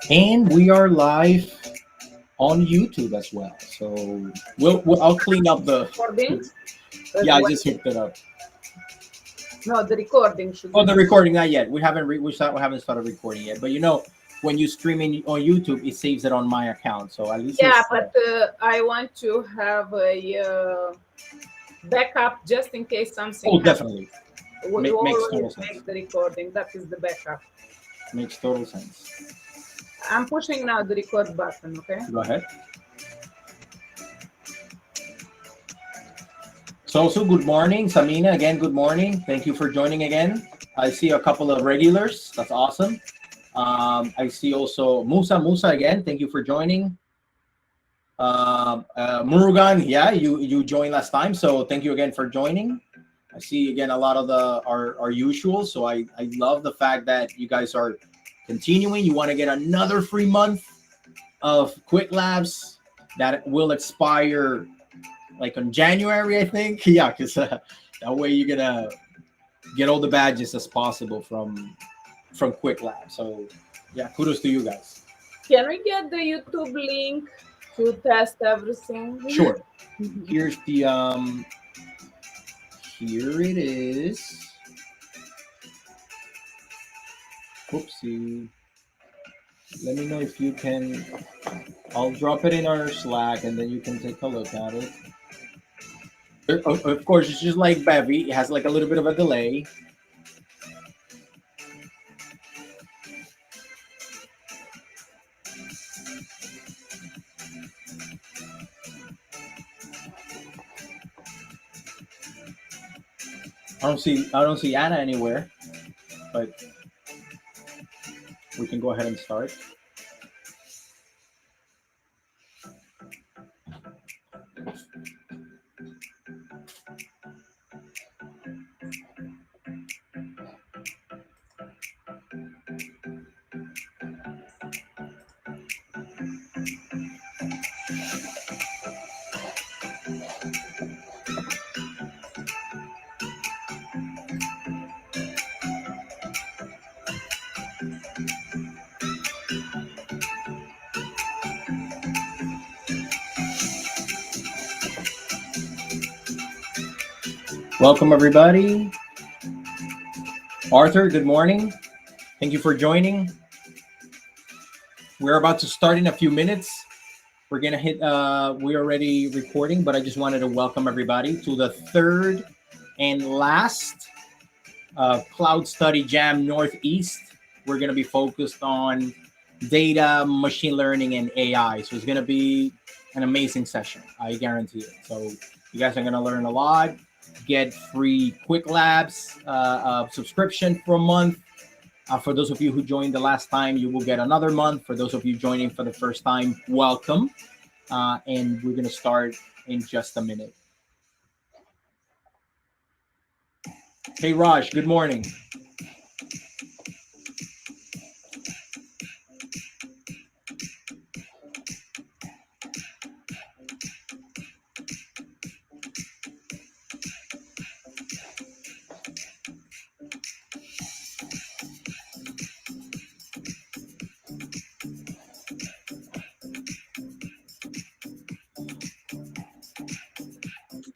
And we are live on YouTube as well. So I'll clean up the. Recording? Yeah, I just hooked it up. No, the recording should Oh, be. the recording not yet. We haven't started recording yet. But when you stream on YouTube, it saves it on my account. So at least Yeah, but I want to have a backup just in case something oh, happens. definitely We makes total always sense. make the recording. That is the backup. Makes total sense. I'm pushing now the record button, okay? Go ahead. So good morning, Samina. Again, good morning. Thank you for joining again. I see a couple of regulars. That's awesome. I see also Musa again. Thank you for joining. Murugan, yeah, you joined last time, so thank you again for joining. I see again a lot of our usual. So I love the fact that you guys are continuing. You want to get another free month of Quick Labs that will expire like on January, I think. Yeah, because that way you're gonna get all the badges as possible from Quick Labs. So yeah, kudos to you guys. Can we get the YouTube link to test everything? Sure. Here's the here it is. Oopsie. Let me know if you can. I'll drop it in our Slack and then you can take a look at it. Of course, it's just like Bevy. It has like a little bit of a delay. I don't see Anna anywhere, but we can go ahead and start. Welcome, everybody. Arthur, good morning. Thank you for joining. We're about to start in a few minutes. We're going to hit, we're already recording, but I just wanted to welcome everybody to the third and last Cloud Study Jam Northeast. We're going to be focused on data, machine learning, and AI. So it's going to be an amazing session. I guarantee it. So you guys are going to learn a lot. Get free Quick Labs subscription for a month. For those of you who joined the last time, you will get another month. For those of you joining for the first time, welcome. And we're going to start in just a minute. Hey, Raj, good morning.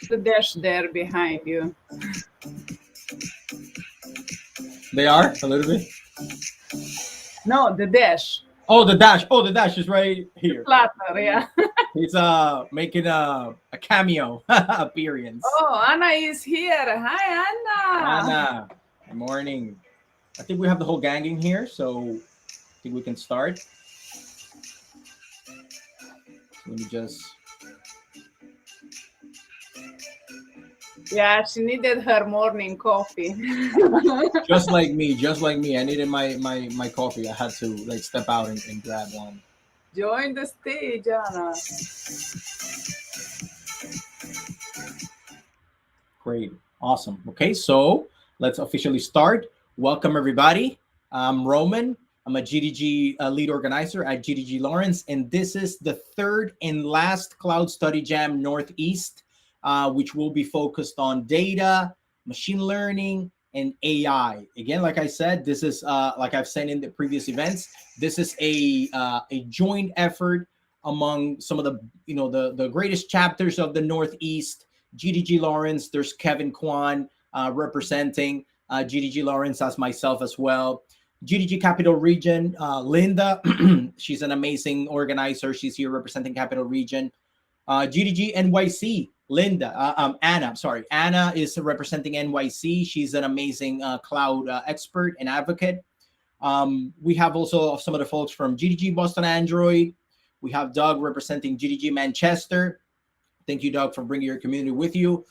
The dash there behind you. They are a little bit. No, the dash. Oh, the dash. Oh, the dash is right here. Flutter, yeah. He's making a cameo appearance. Oh, Anna is here. Hi, Anna. Anna, good morning. I think we have the whole gang in here, so I think we can start. Let me just. Yeah, she needed her morning coffee. just like me. I needed my coffee. I had to like step out and grab one. Join the stage, Anna. Great. Awesome. Okay, so let's officially start. Welcome, everybody. I'm Roman. I'm a GDG lead organizer at GDG Lawrence, and this is the third and last Cloud Study Jam Northeast, which will be focused on data, machine learning, and AI. Again, like I said, this is like I've said in the previous events. This is a joint effort among some of the the greatest chapters of the Northeast. GDG Lawrence. There's Kevin Kwan representing GDG Lawrence as myself as well. GDG Capital Region, Linda, she's an amazing organizer. She's here representing Capital Region. GDG NYC, Linda, Anna, I'm sorry. Anna is representing NYC. She's an amazing cloud expert and advocate. We have also some of the folks from GDG Boston Android. We have Doug representing GDG Manchester. Thank you, Doug, for bringing your community with you.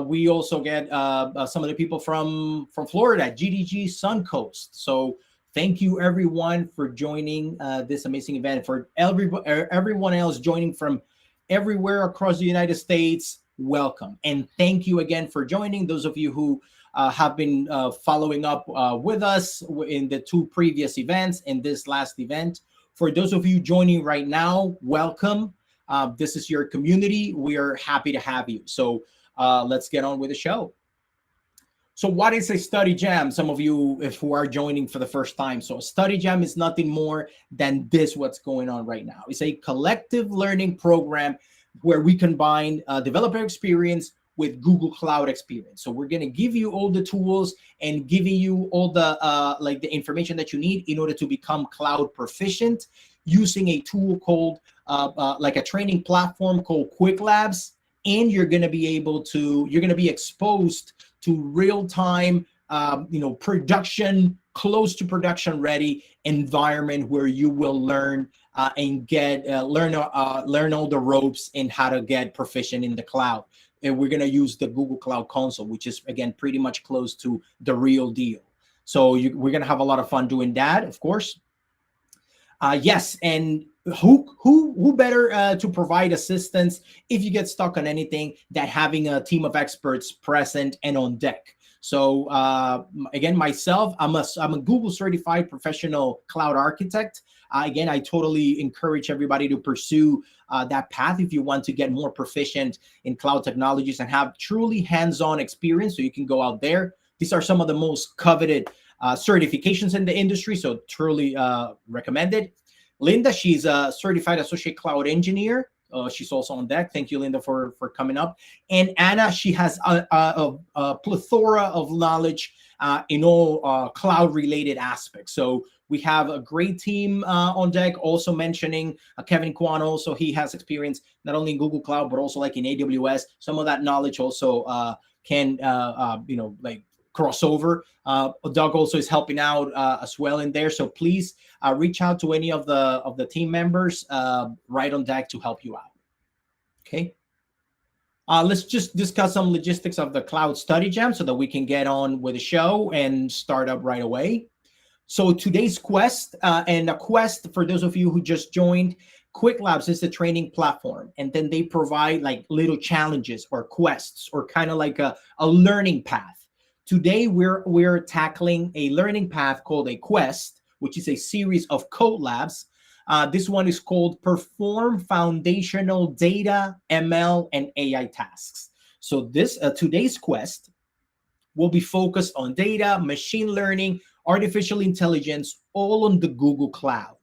We also get some of the people from Florida, GDG Suncoast. So thank you, everyone, for joining this amazing event. For everyone else joining from everywhere across the United States, welcome. And thank you again for joining. Those of you who have been following up with us in the two previous events and this last event. For those of you joining right now, welcome. This is your community. We are happy to have you. So let's get on with the show. So what is a study jam? Some of you, if who are joining for the first time. So a study jam is nothing more than this, what's going on right now. It's a collective learning program where we combine developer experience with Google Cloud experience. So we're going to give you all the tools and giving you all the like the information that you need in order to become cloud proficient using a tool called like a training platform called Quick Labs. And you're going to be able to, you're going to be exposed to real-time, production, close to production ready environment where you will learn and get learn all the ropes and how to get proficient in the cloud. And we're going to use the Google Cloud Console, which is again pretty much close to the real deal. So we're going to have a lot of fun doing that, of course. Yes, and who better to provide assistance if you get stuck on anything than having a team of experts present and on deck. So again, myself, I'm a Google certified professional cloud architect. Again, I totally encourage everybody to pursue that path if you want to get more proficient in cloud technologies and have truly hands-on experience. So you can go out there. These are some of the most coveted certifications in the industry, so truly recommended. Linda, she's a certified associate cloud engineer. She's also on deck. Thank you, Linda, for coming up. And Anna, she has a plethora of knowledge in all cloud-related aspects. So we have a great team on deck. Also mentioning Kevin Kwan. Also, he has experience not only in Google Cloud but also like in AWS. Some of that knowledge also can like crossover. Doug also is helping out as well in there. So please reach out to any of the team members right on deck to help you out. Okay. Let's just discuss some logistics of the Cloud Study Jam so that we can get on with the show and start up right away. So today's quest, and a quest for those of you who just joined, Quick Labs is the training platform, and then they provide like little challenges or quests or kind of like a learning path. Today, we're tackling a learning path called a quest, which is a series of code labs. This one is called Perform Foundational Data, ML, and AI Tasks. So this today's quest will be focused on data, machine learning, artificial intelligence, all on the Google Cloud.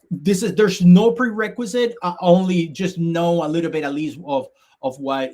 There's no prerequisite, only just know a little bit at least of what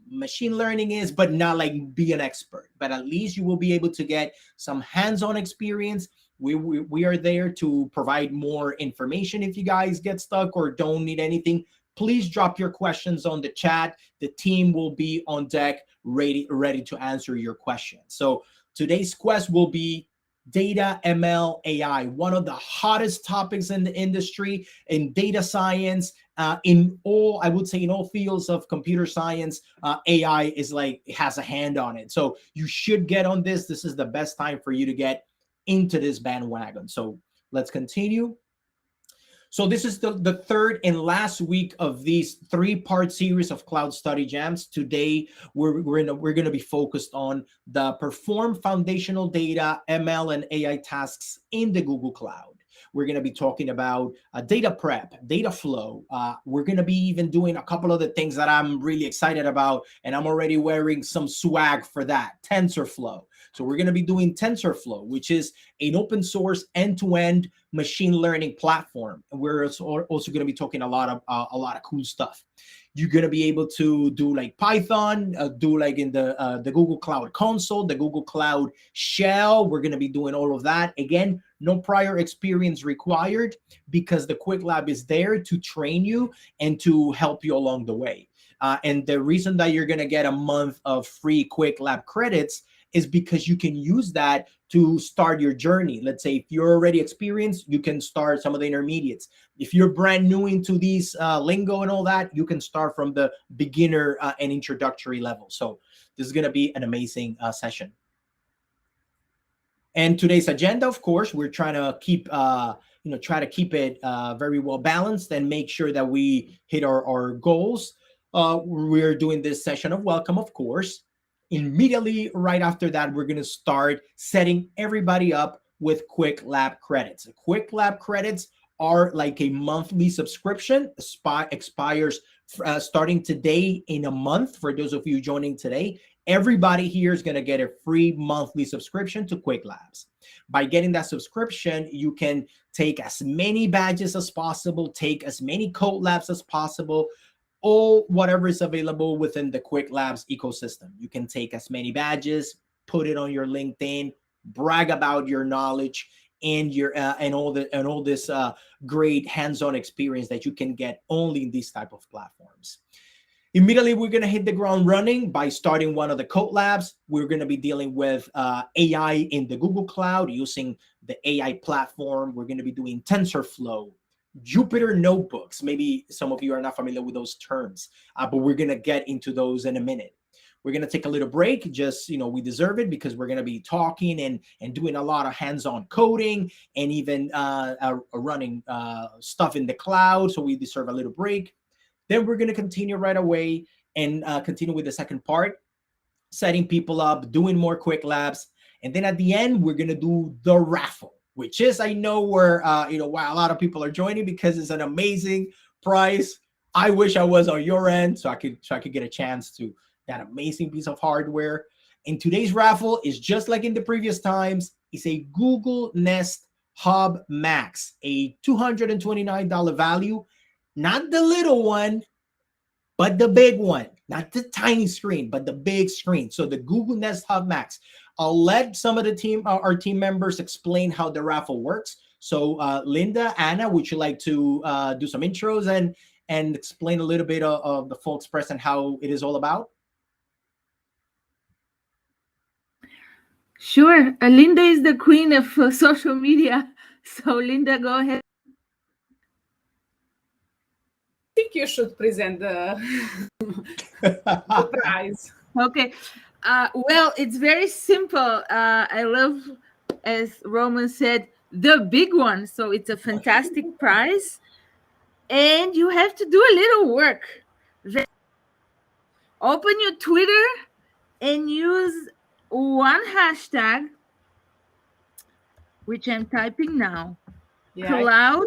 machine learning is, but not like be an expert. But at least you will be able to get some hands-on experience. We are there to provide more information. If you guys get stuck or don't need anything, please drop your questions on the chat. The team will be on deck, ready to answer your questions. So today's quest will be data, ML, AI, one of the hottest topics in the industry in data science, in all, I would say in all fields of computer science, AI is like, it has a hand on it. So you should get on this. This is the best time for you to get into this bandwagon. So let's continue. So this is the third and last week of these three-part series of cloud study jams. Today, we're gonna be focused on the perform foundational data, ML, and AI tasks in the Google Cloud. We're going to be talking about data prep, data flow. We're going to be even doing a couple of the things that I'm really excited about, and I'm already wearing some swag for that, TensorFlow. So we're going to be doing TensorFlow, which is an open source end-to-end machine learning platform. And we're also going to be talking a lot of cool stuff. You're going to be able to do like Python, do like in the Google Cloud Console, the Google Cloud Shell. We're going to be doing all of that. Again, no prior experience required, because the Quick Lab is there to train you and to help you along the way. And the reason that you're going to get a month of free Quick Lab credits is because you can use that to start your journey. Let's say if you're already experienced, you can start some of the intermediates. If you're brand new into these lingo and all that, you can start from the beginner and introductory level. So this is going to be an amazing session. And today's agenda, of course, we're trying to keep keep it very well balanced and make sure that we hit our goals. We're doing this session of welcome, of course. Immediately right after that, we're going to start setting everybody up with Quick Lab credits. Quick Lab credits are like a monthly subscription, expires starting today in a month. For those of you joining today, everybody here is going to get a free monthly subscription to Quick Labs. By getting that subscription, you can take as many badges as possible, take as many code labs as possible, or whatever is available within the Quick Labs ecosystem. You can take as many badges, put it on your LinkedIn, brag about your knowledge and your and all this great hands-on experience that you can get only in these type of platforms. Immediately, we're going to hit the ground running by starting one of the code labs. We're going to be dealing with AI in the Google Cloud using the AI platform. We're going to be doing TensorFlow, Jupyter notebooks. Maybe some of you are not familiar with those terms, but we're going to get into those in a minute. We're going to take a little break. Just, we deserve it, because we're going to be talking and doing a lot of hands-on coding and even running stuff in the cloud. So we deserve a little break. Then we're going to continue right away and continue with the second part, setting people up, doing more Quick Labs. And then at the end, we're going to do the raffle, which is, I know where, why a lot of people are joining, because it's an amazing prize. I wish I was on your end so I could get a chance to that amazing piece of hardware. And today's raffle is just like in the previous times. It's a Google Nest Hub Max, a $229 value. Not the little one, but the big one. Not the tiny screen, but the big screen. So the Google Nest Hub Max. I'll let some of the our team members explain how the raffle works. So Linda, Anna, would you like to do some intros and explain a little bit of the full express and how it is all about? Sure. Linda is the queen of social media. So Linda, go ahead. I think you should present the prize. Okay. Well, it's very simple. I love, as Roman said, the big one. So it's a fantastic prize. And you have to do a little work. Open your Twitter and use one hashtag, which I'm typing now. Yeah, Cloud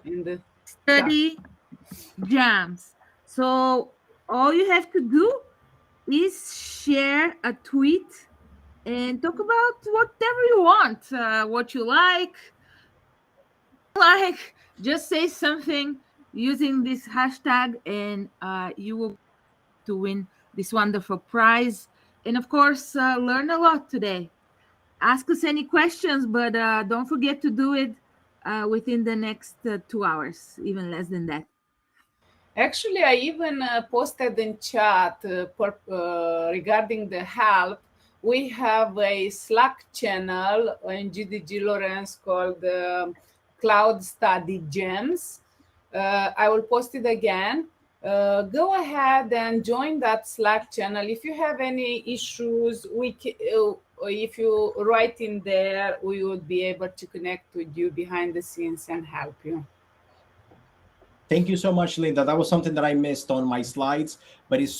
in the Study Jams. So all you have to do is share a tweet and talk about whatever you want, what you like. Just say something using this hashtag, and you will to win this wonderful prize. And of course, learn a lot today. Ask us any questions, but don't forget to do it within the next 2 hours, even less than that. Actually, I even posted in chat regarding the help. We have a Slack channel in GDG Lawrence called Cloud Study Gems. I will post it again. Go ahead and join that Slack channel. If you have any issues, if you write in there, we would be able to connect with you behind the scenes and help you. Thank you so much, Linda. That was something that I missed on my slides, but it's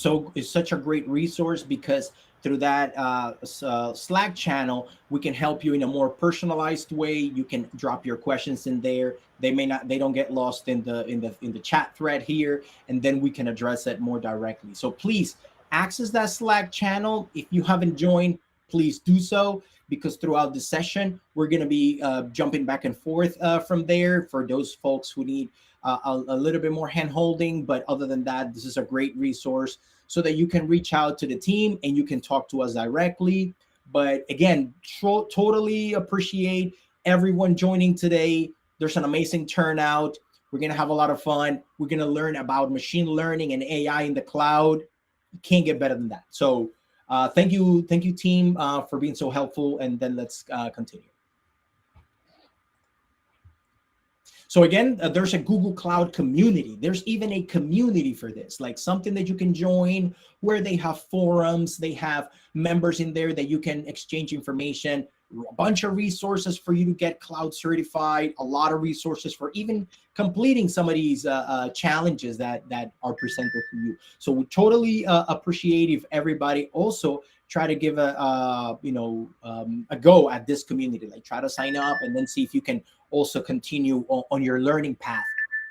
such a great resource because through that Slack channel, we can help you in a more personalized way. You can drop your questions in there. They don't get lost in the chat thread here, and then we can address it more directly. So please access that Slack channel. If you haven't joined, please do so, because throughout the session we're going to be jumping back and forth from there for those folks who need a little bit more hand holding. But other than that, this is a great resource so that you can reach out to the team and you can talk to us directly. But again, totally appreciate everyone joining today. There's an amazing turnout. We're going to have a lot of fun. We're going to learn about machine learning and AI in the cloud. You can't get better than that. So thank you, team, for being so helpful. And then let's continue. So again, there's a Google Cloud community. There's even a community for this, like something that you can join where they have forums, they have members in there that you can exchange information, a bunch of resources for you to get cloud certified, a lot of resources for even completing some of these challenges that are presented to you. So we totally appreciate if everybody also try to give a go at this community, like try to sign up and then see if you can also continue on your learning path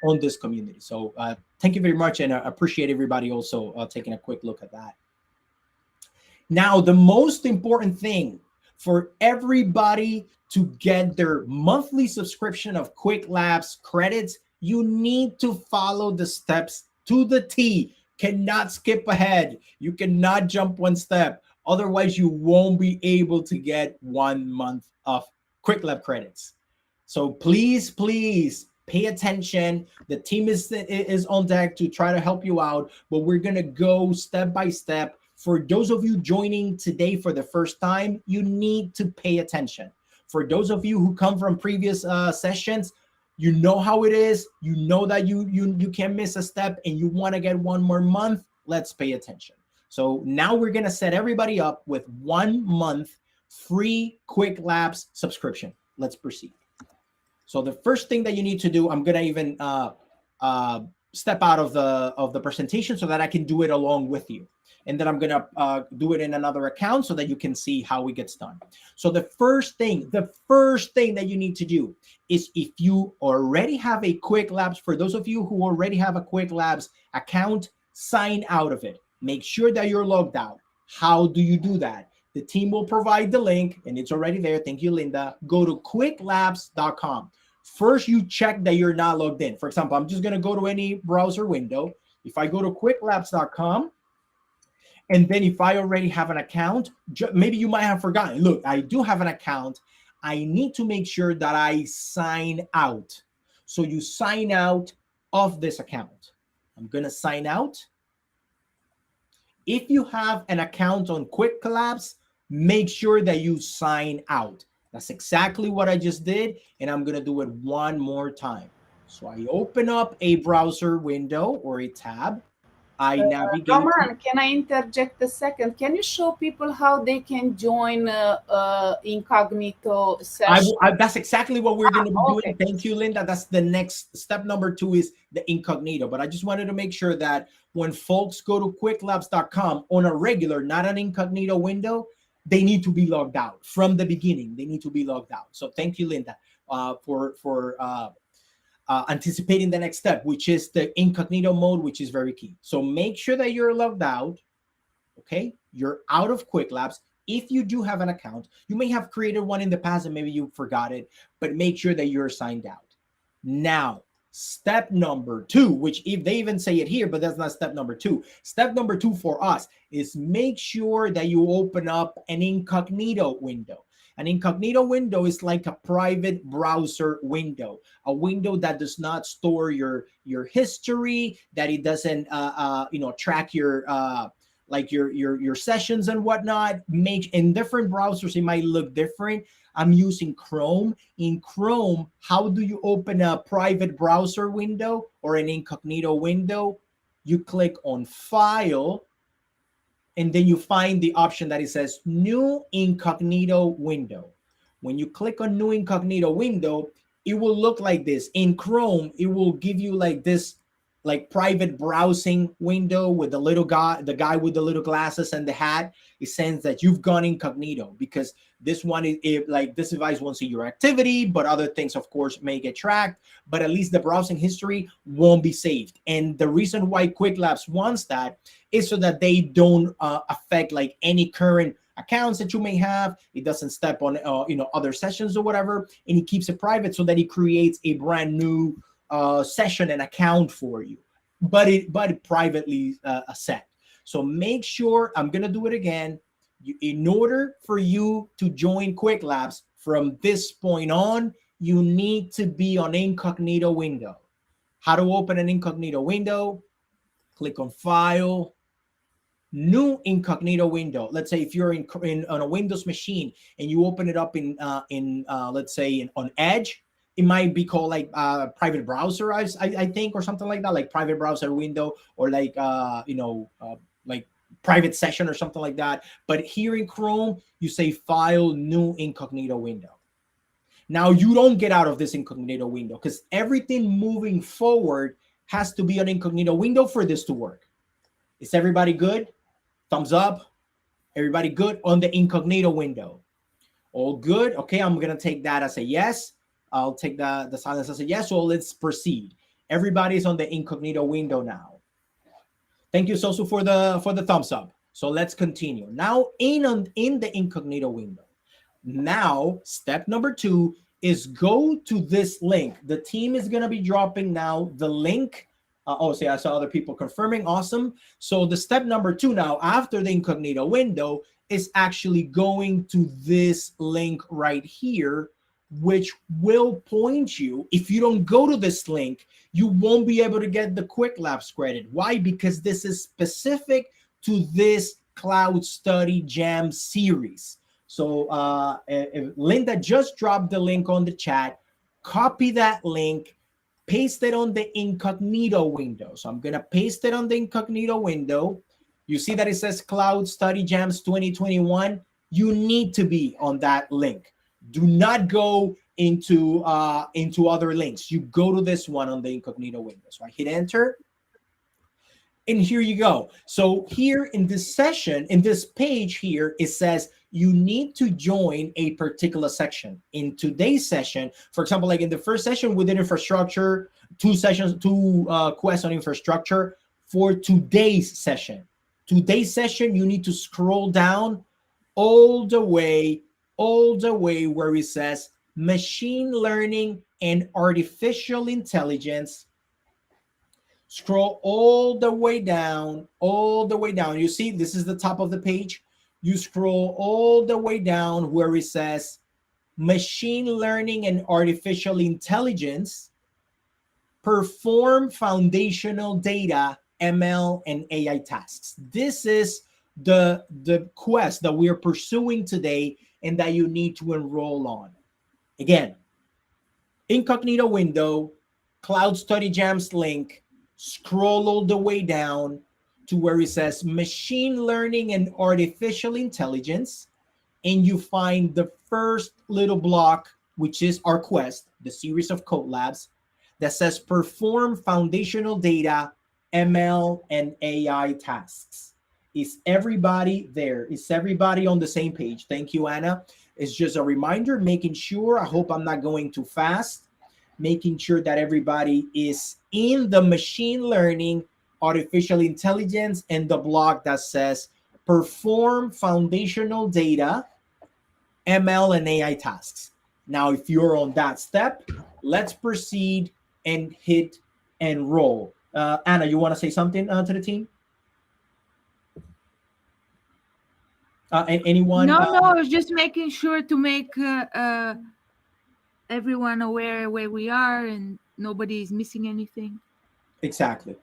on this community. So thank you very much, and I appreciate everybody also taking a quick look at that. Now, the most important thing for everybody to get their monthly subscription of Quick Labs credits, you need to follow the steps to the T. Cannot skip ahead. You cannot jump one step. Otherwise, you won't be able to get 1 month of Quick Lab credits. So please pay attention. The team is on deck to try to help you out, but we're going to go step by step. For those of you joining today for the first time, you need to pay attention. For those of you who come from previous sessions, you know how it is. You know that you can't miss a step and you want to get 1 more month. Let's pay attention. So now we're going to set everybody up with 1 month free Quick Labs subscription. Let's proceed. So the first thing that you need to do, I'm going to even step out of the presentation so that I can do it along with you. And then I'm going to do it in another account so that you can see how it gets done. So the first thing that you need to do is, if you already have a Quick Labs, for those of you who already have a Quick Labs account, sign out of it. Make sure that you're logged out. How do you do that? The team will provide the link, and it's already there. Thank you, Linda. Go to quicklabs.com. First, you check that you're not logged in. For example, I'm just going to go to any browser window. If I go to quicklabs.com, and then if I already have an account, maybe you might have forgotten. Look, I do have an account. I need to make sure that I sign out. So you sign out of this account. I'm going to sign out. If you have an account on Quick Labs, make sure that you sign out. That's exactly what I just did, and I'm going to do it one more time. So I open up a browser window or a tab. I navigate. Roman, can I interject a second? Can you show people how they can join incognito session? That's exactly what we're going to be doing. Okay. Thank you, Linda. That's the next step. Number 2 is the incognito. But I just wanted to make sure that when folks go to quicklabs.com on a regular, not an incognito window, they need to be logged out from the beginning. They need to be logged out. So thank you, Linda, for anticipating the next step, which is the incognito mode, which is very key. So make sure that you're logged out. Okay, you're out of Quick Labs. If you do have an account, you may have created one in the past and maybe you forgot it, but make sure that you're signed out. Now, step number 2, which if they even say it here, but that's not step number 2. Step number 2 for us is make sure that you open up an incognito window. An incognito window is like a private browser window, a window that does not store your history, that it doesn't track your your sessions and whatnot. In different browsers, it might look different. I'm using Chrome. In Chrome, how do you open a private browser window or an incognito window? You click on File, and then you find the option that it says New Incognito Window. When you click on New Incognito Window, it will look like this. In Chrome, it will give you like this like private browsing window with the little guy, the guy with the little glasses and the hat, it sends that you've gone incognito, because this one is like this device won't see your activity, but other things of course may get tracked, but at least the browsing history won't be saved. And the reason why Quick Labs wants that is so that they don't affect like any current accounts that you may have. It doesn't step on other sessions or whatever, and he keeps it private so that he creates a brand new session and account for you, but it privately set. So make sure, I'm gonna do it again. In order for you to join Quick Labs from this point on, you need to be on incognito window. How to open an incognito window? Click on File, New Incognito Window. Let's say if you're in on a Windows machine and you open it up in let's say on Edge, it might be called like private browser, I think, or something like that, like private browser window, or like like private session or something like that. But here in Chrome, you say File, New Incognito Window. Now you don't get out of this incognito window, because everything moving forward has to be an incognito window for this to work. Is everybody good? Thumbs up. Everybody good on the incognito window? All good. Okay, I'm gonna take that as a yes. I'll take the silence as a yes. So let's proceed. Everybody's on the incognito window now. Thank you, Sosu, for the thumbs up. So let's continue. Now in the incognito window. Now step number 2 is go to this link. The team is gonna be dropping now the link. See, I saw other people confirming. Awesome. So the step number 2 now, after the incognito window, is actually going to this link right here, which will point you. If you don't go to this link, you won't be able to get the Quick Labs credit. Why? Because this is specific to this Cloud Study Jam series. So Linda just dropped the link on the chat. Copy that link, paste it on the incognito window. So I'm going to paste it on the incognito window. You see that it says Cloud Study Jams 2021. You need to be on that link. Do not go into other links. You go to this one on the incognito window. So I hit enter. And here you go. So here in this session, in this page here, it says you need to join a particular section. In today's session, for example, like in the first session we did infrastructure, 2 quests on infrastructure. For today's session, you need to scroll down all the way where it says machine learning and artificial intelligence. Scroll all the way down. You see, this is the top of the page. You scroll all the way down where it says machine learning and artificial intelligence, perform foundational data, ML, and AI tasks. This is the quest that we are pursuing today and that you need to enroll on. Again, incognito window, Cloud Study Jams link, scroll all the way down to where it says machine learning and artificial intelligence, and you find the first little block, which is our quest, the series of code labs, that says perform foundational data, ML, and AI tasks. Is everybody there? Is everybody on the same page? Thank you, Anna. It's just a reminder, making sure, I hope I'm not going too fast, making sure that everybody is in the machine learning, artificial intelligence, and the block that says perform foundational data, ML, and AI tasks. Now, if you're on that step, let's proceed and hit enroll. Anna, you want to say something to the team? Anyone? No, I was just making sure to make everyone aware where we are and nobody is missing anything. Exactly.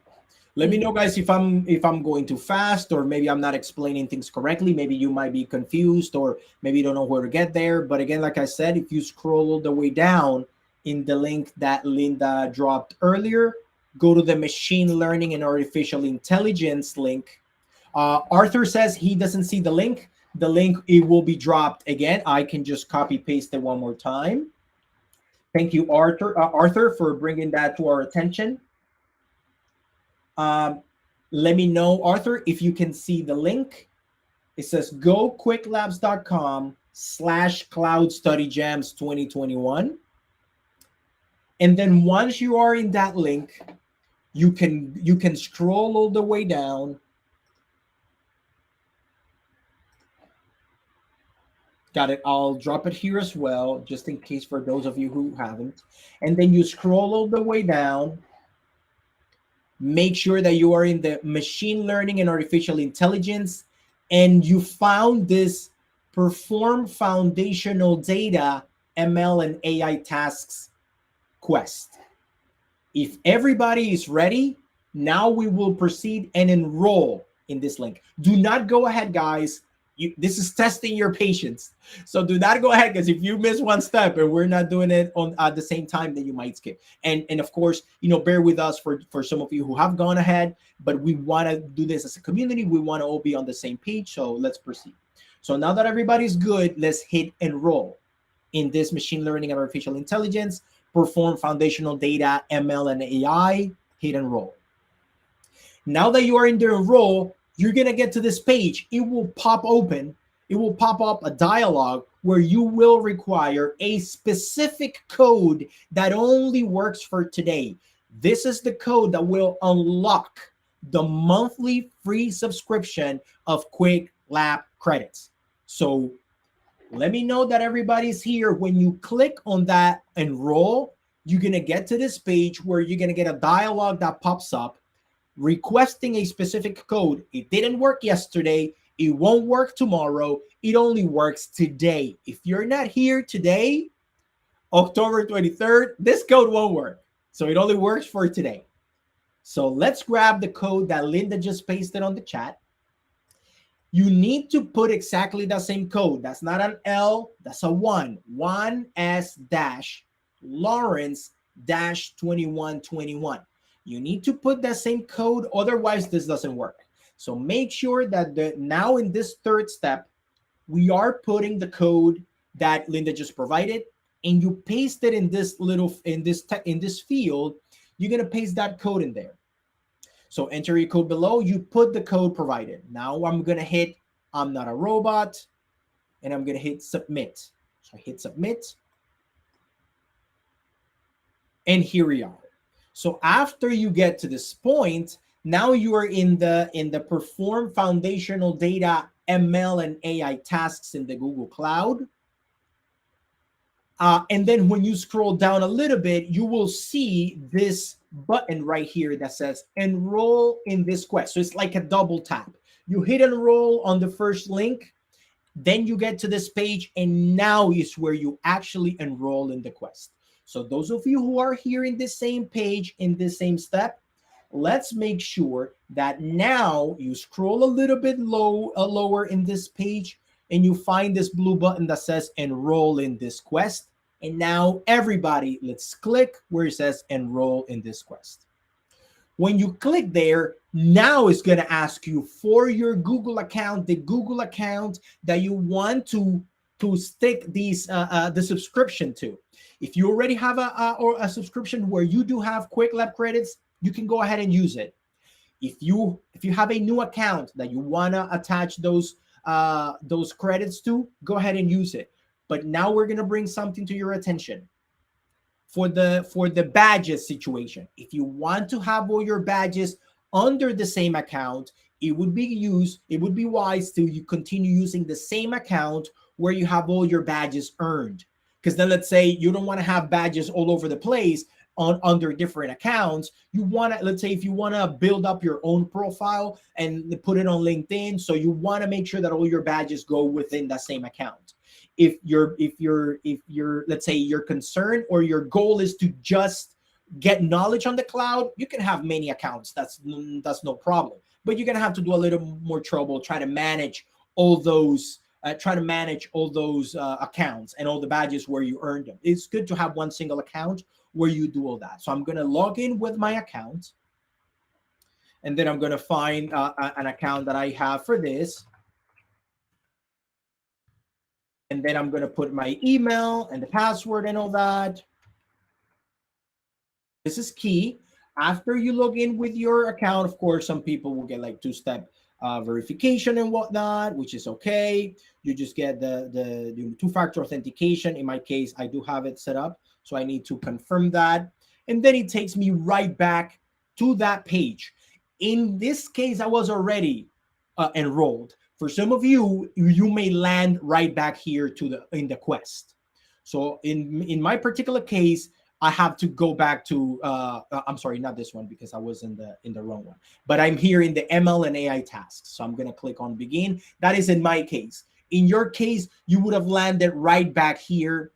Let me know, guys, if I'm going too fast, or maybe I'm not explaining things correctly. Maybe you might be confused, or maybe you don't know where to get there. But again, like I said, if you scroll all the way down in the link that Linda dropped earlier, go to the machine learning and artificial intelligence link. Arthur says he doesn't see the link. The link, it will be dropped again. I can just copy paste it one more time. Thank you, Arthur, for bringing that to our attention. Let me know, Arthur, if you can see the link. It says goquicklabs.com/cloudstudygams2021. And then once you are in that link, you can scroll all the way down. Got it. I'll drop it here as well, just in case for those of you who haven't. And then you scroll all the way down. Make sure that you are in the machine learning and artificial intelligence, and you found this perform foundational data ML and AI tasks quest. If everybody is ready, now we will proceed and enroll in this link. Do not go ahead, guys. This is testing your patience. So do not go ahead, because if you miss one step and we're not doing it on at the same time, then you might skip. And of course, bear with us for some of you who have gone ahead, but we want to do this as a community. We want to all be on the same page. So let's proceed. So now that everybody's good, let's hit enroll in this machine learning and artificial intelligence, perform foundational data, ML and AI, hit enroll. Now that you are in the enroll, you're going to get to this page. It will pop open. It will pop up a dialog where you will require a specific code that only works for today. This is the code that will unlock the monthly free subscription of Quick Lab credits. So let me know that everybody's here. When you click on that enroll, you're going to get to this page where you're going to get a dialog that pops up requesting a specific code. It didn't work yesterday. It won't work tomorrow. It only works today. If you're not here today, October 23rd, this code won't work. So it only works for today. So let's grab the code that Linda just pasted on the chat. You need to put exactly the same code. That's not an L, that's a 1. 1S-Lawrence-2121. You need to put that same code, otherwise this doesn't work. So make sure that now in this third step, we are putting the code that Linda just provided, and you paste it in this field. You're gonna paste that code in there. So enter your code below. You put the code provided. Now I'm gonna hit I'm not a robot, and I'm gonna hit submit. So I hit submit, and here we are. So after you get to this point, now you are in the perform foundational data ML and AI tasks in the Google Cloud. And then when you scroll down a little bit, you will see this button right here that says enroll in this quest. So it's like a double tap. You hit enroll on the first link, then you get to this page, and now is where you actually enroll in the quest. So those of you who are here in the same page, in the same step, let's make sure that now you scroll a little bit lower in this page, and you find this blue button that says enroll in this quest. And now everybody, let's click where it says enroll in this quest. When you click there, now it's going to ask you for your Google account, the Google account that you want to stick these the subscription to. If you already have a subscription where you do have Quick Lab credits, you can go ahead and use it. If you have a new account that you want to attach those credits to, go ahead and use it. But now we're going to bring something to your attention. For the badges situation, if you want to have all your badges under the same account, it would be wise to continue using the same account where you have all your badges earned. Because then let's say you don't want to have badges all over the place under different accounts. You want to, let's say if you want to build up your own profile and put it on LinkedIn, so you want to make sure that all your badges go within that same account. If you're let's say your concern or your goal is to just get knowledge on the cloud, you can have many accounts. That's no problem. But you're gonna have to do a little more trouble trying to manage all those accounts and all the badges where you earned them. It's good to have one single account where you do all that. So I'm gonna log in with my account, and then I'm gonna find an account that I have for this. And then I'm going to put my email and the password and all that. This is key. After you log in with your account, of course, some people will get like two-step verification and whatnot, which is okay. You just get the two-factor authentication. In my case, I do have it set up, so I need to confirm that. And then it takes me right back to that page. In this case, I was already enrolled. For some of you, you may land right back here to in the quest. So in my particular case, I have to go back to I'm sorry, not this one, because I was in the wrong one. But I'm here in the ML and AI tasks. So I'm gonna click on begin. That is in my case. In your case, you would have landed right back here.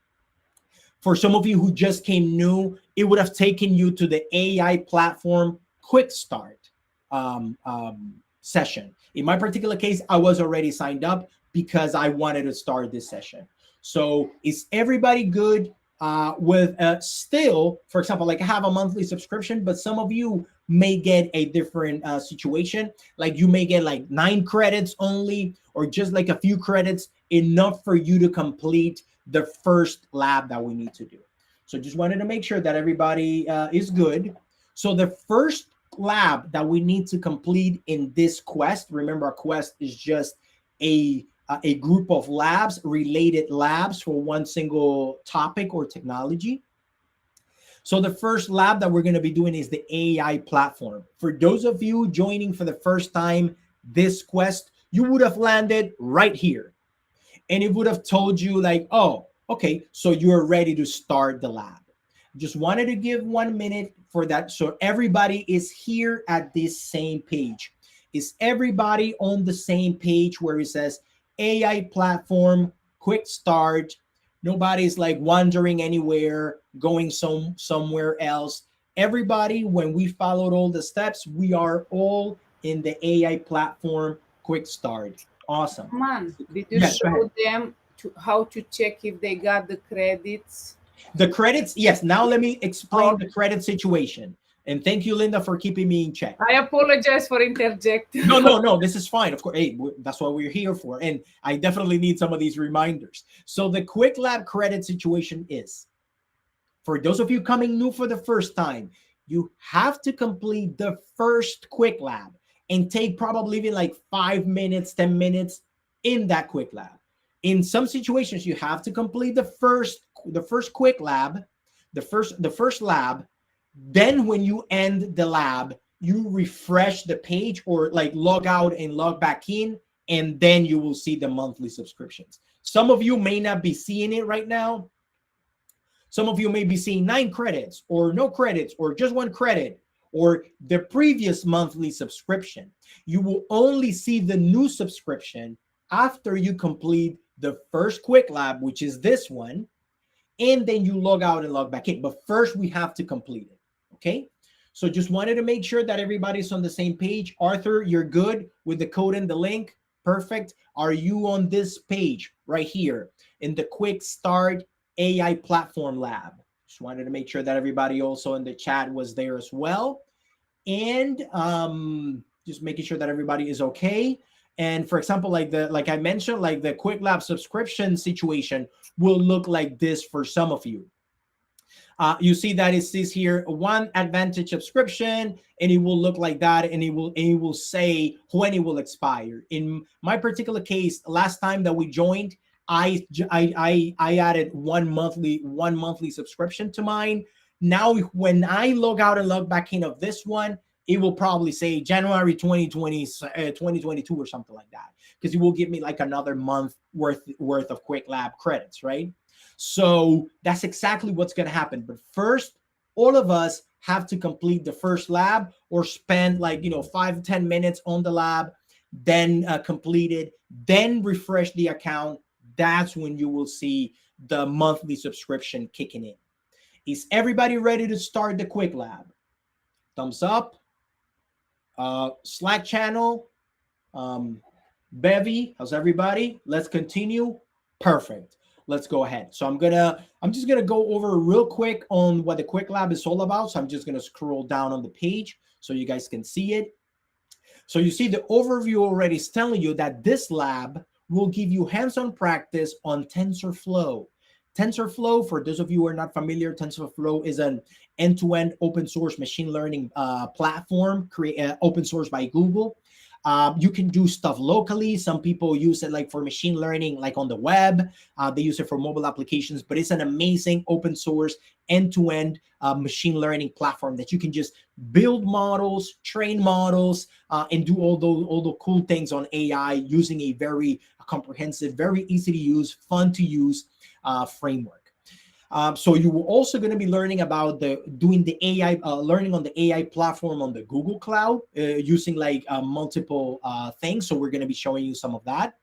For some of you who just came new, it would have taken you to the AI platform quick start session. In my particular case, I was already signed up because I wanted to start this session. So is everybody good with still, for example, like I have a monthly subscription, but some of you may get a different situation. Like you may get like 9 credits only, or just like a few credits, enough for you to complete the first lab that we need to do. So just wanted to make sure that everybody is good. So the first lab that we need to complete in this quest, remember, a quest is just a group of labs, related labs for one single topic or technology. So the first lab that we're going to be doing is the AI platform. For those of you joining for the first time this quest, you would have landed right here. And it would have told you like, oh, okay, so you're ready to start the lab. Just wanted to give 1 minute for that. So everybody is here at this same page. Is everybody on the same page where it says AI platform, quick start? Nobody's like wandering anywhere, going somewhere else. Everybody, when we followed all the steps, we are all in the AI platform, quick start. Awesome. Man, did you Yes, show them how to check if they got the credits? The credits, yes. Now let me explain the credit situation. And thank you, Linda, for keeping me in check. I apologize for interjecting. No, this is fine. Of course, hey, that's what we're here for. And I definitely need some of these reminders. So the quick lab credit situation is, for those of you coming new for the first time, you have to complete the first quick lab and take probably even like 5 minutes, 10 minutes in that quick lab. In some situations, you have to complete the first quick lab, the first lab. Then when you end the lab, you refresh the page or like log out and log back in, and then you will see the monthly subscriptions. Some of you may not be seeing it right now. Some of you may be seeing 9 credits or no credits or just 1 credit or the previous monthly subscription. You will only see the new subscription after you complete the first quick lab, which is this one, and then you log out and log back in. But first we have to complete it. Okay, so just wanted to make sure that everybody's on the same page. Arthur, you're good with the code and the link. Perfect. Are you on this page right here in the quick start AI platform lab? Just wanted to make sure that everybody also in the chat was there as well. And just making sure that everybody is okay. And for example, like I mentioned, like the quick lab subscription situation will look like this for some of you. You see that it says here 1 advantage subscription, and it will look like that, and it will say when it will expire. In my particular case, last time that we joined, I added one monthly subscription to mine. Now when I log out and log back in of this one, it will probably say January 2022 or something like that, because it will give me like another month worth of quick lab credits, right? So that's exactly what's going to happen. But first, all of us have to complete the first lab or spend like 5-10 minutes on the lab, then complete it, then refresh the account. That's when you will see the monthly subscription kicking in. Is everybody ready to start the quick lab? Thumbs up. Slack channel. Bevy, how's everybody? Let's continue. Perfect. Let's go ahead. So I'm just gonna go over real quick on what the quick lab is all about. So I'm just gonna scroll down on the page so you guys can see it. So you see the overview already is telling you that this lab will give you hands-on practice on TensorFlow. TensorFlow, for those of you who are not familiar, TensorFlow is an end-to-end open source machine learning platform, open source by Google. You can do stuff locally. Some people use it like for machine learning, like on the web. They use it for mobile applications, but it's an amazing open source end-to-end machine learning platform that you can just build models, train models, and do all the cool things on AI using a very comprehensive, very easy to use, fun to use framework. So you were also going to be learning about doing the AI, learning on the AI platform on the Google Cloud, using like multiple things. So we're going to be showing you some of that.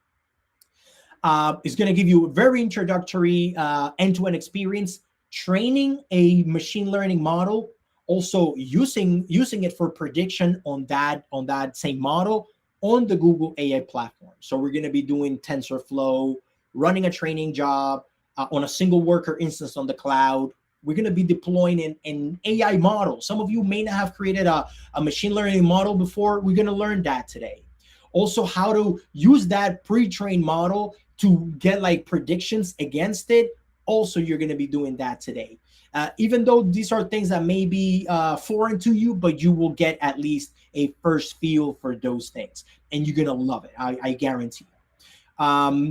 It's going to give you a very introductory end-to-end experience, training a machine learning model, also using it for prediction on that same model on the Google AI platform. So we're going to be doing TensorFlow, running a training job, on a single worker instance on the cloud. We're going to be deploying an AI model. Some of you may not have created a machine learning model before. We're going to learn that today. Also, how to use that pre-trained model to get like predictions against it. Also, you're going to be doing that today. Even though these are things that may be foreign to you, but you will get at least a first feel for those things. And you're going to love it. I guarantee you.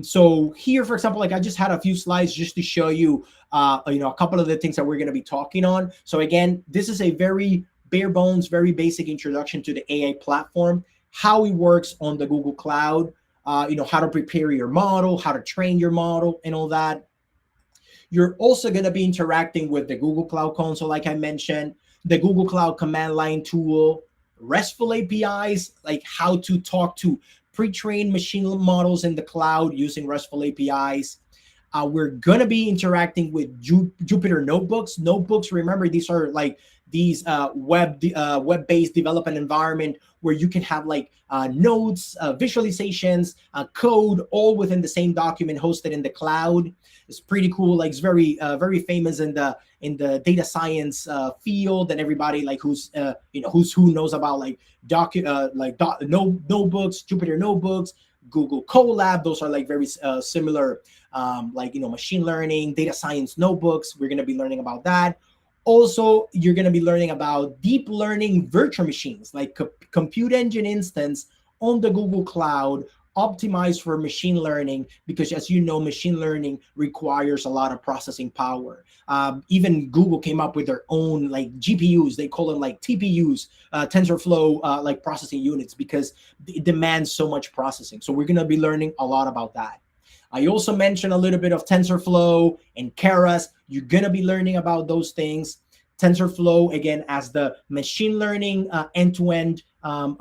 So here, for example, like I just had a few slides just to show you, a couple of the things that we're going to be talking on. So again, this is a very bare bones, very basic introduction to the AI platform, how it works on the Google Cloud, how to prepare your model, how to train your model and all that. You're also going to be interacting with the Google Cloud Console, like I mentioned, the Google Cloud Command Line tool, RESTful APIs, like how to talk to pre-trained machine models in the cloud using RESTful APIs. We're going to be interacting with Jupyter Notebooks. Notebooks, remember, these are like these web-based development environment where you can have like notes, visualizations, code, all within the same document hosted in the cloud. It's pretty cool. Like it's very famous in the data science field, and everybody like who knows about like notebooks, Jupyter Notebooks, Google Colab. Those are like very similar, machine learning, data science notebooks. We're going to be learning about that. Also, you're going to be learning about deep learning virtual machines, like compute engine instance on the Google Cloud, optimized for machine learning, because as you know, machine learning requires a lot of processing power. Even Google came up with their own like GPUs. They call them like TPUs, TensorFlow like processing units, because it demands so much processing. So we're going to be learning a lot about that. I also mentioned a little bit of TensorFlow and Keras. You're going to be learning about those things. TensorFlow, again, as the machine learning end-to-end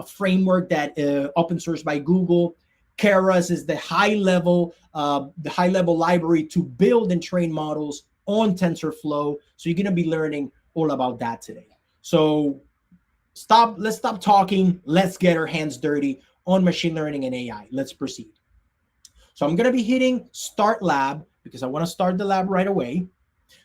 framework that open source by Google. Keras is the high-level library to build and train models on TensorFlow. So you're going to be learning all about that today. So let's stop talking. Let's get our hands dirty on machine learning and AI. Let's proceed. So I'm going to be hitting Start Lab because I want to start the lab right away.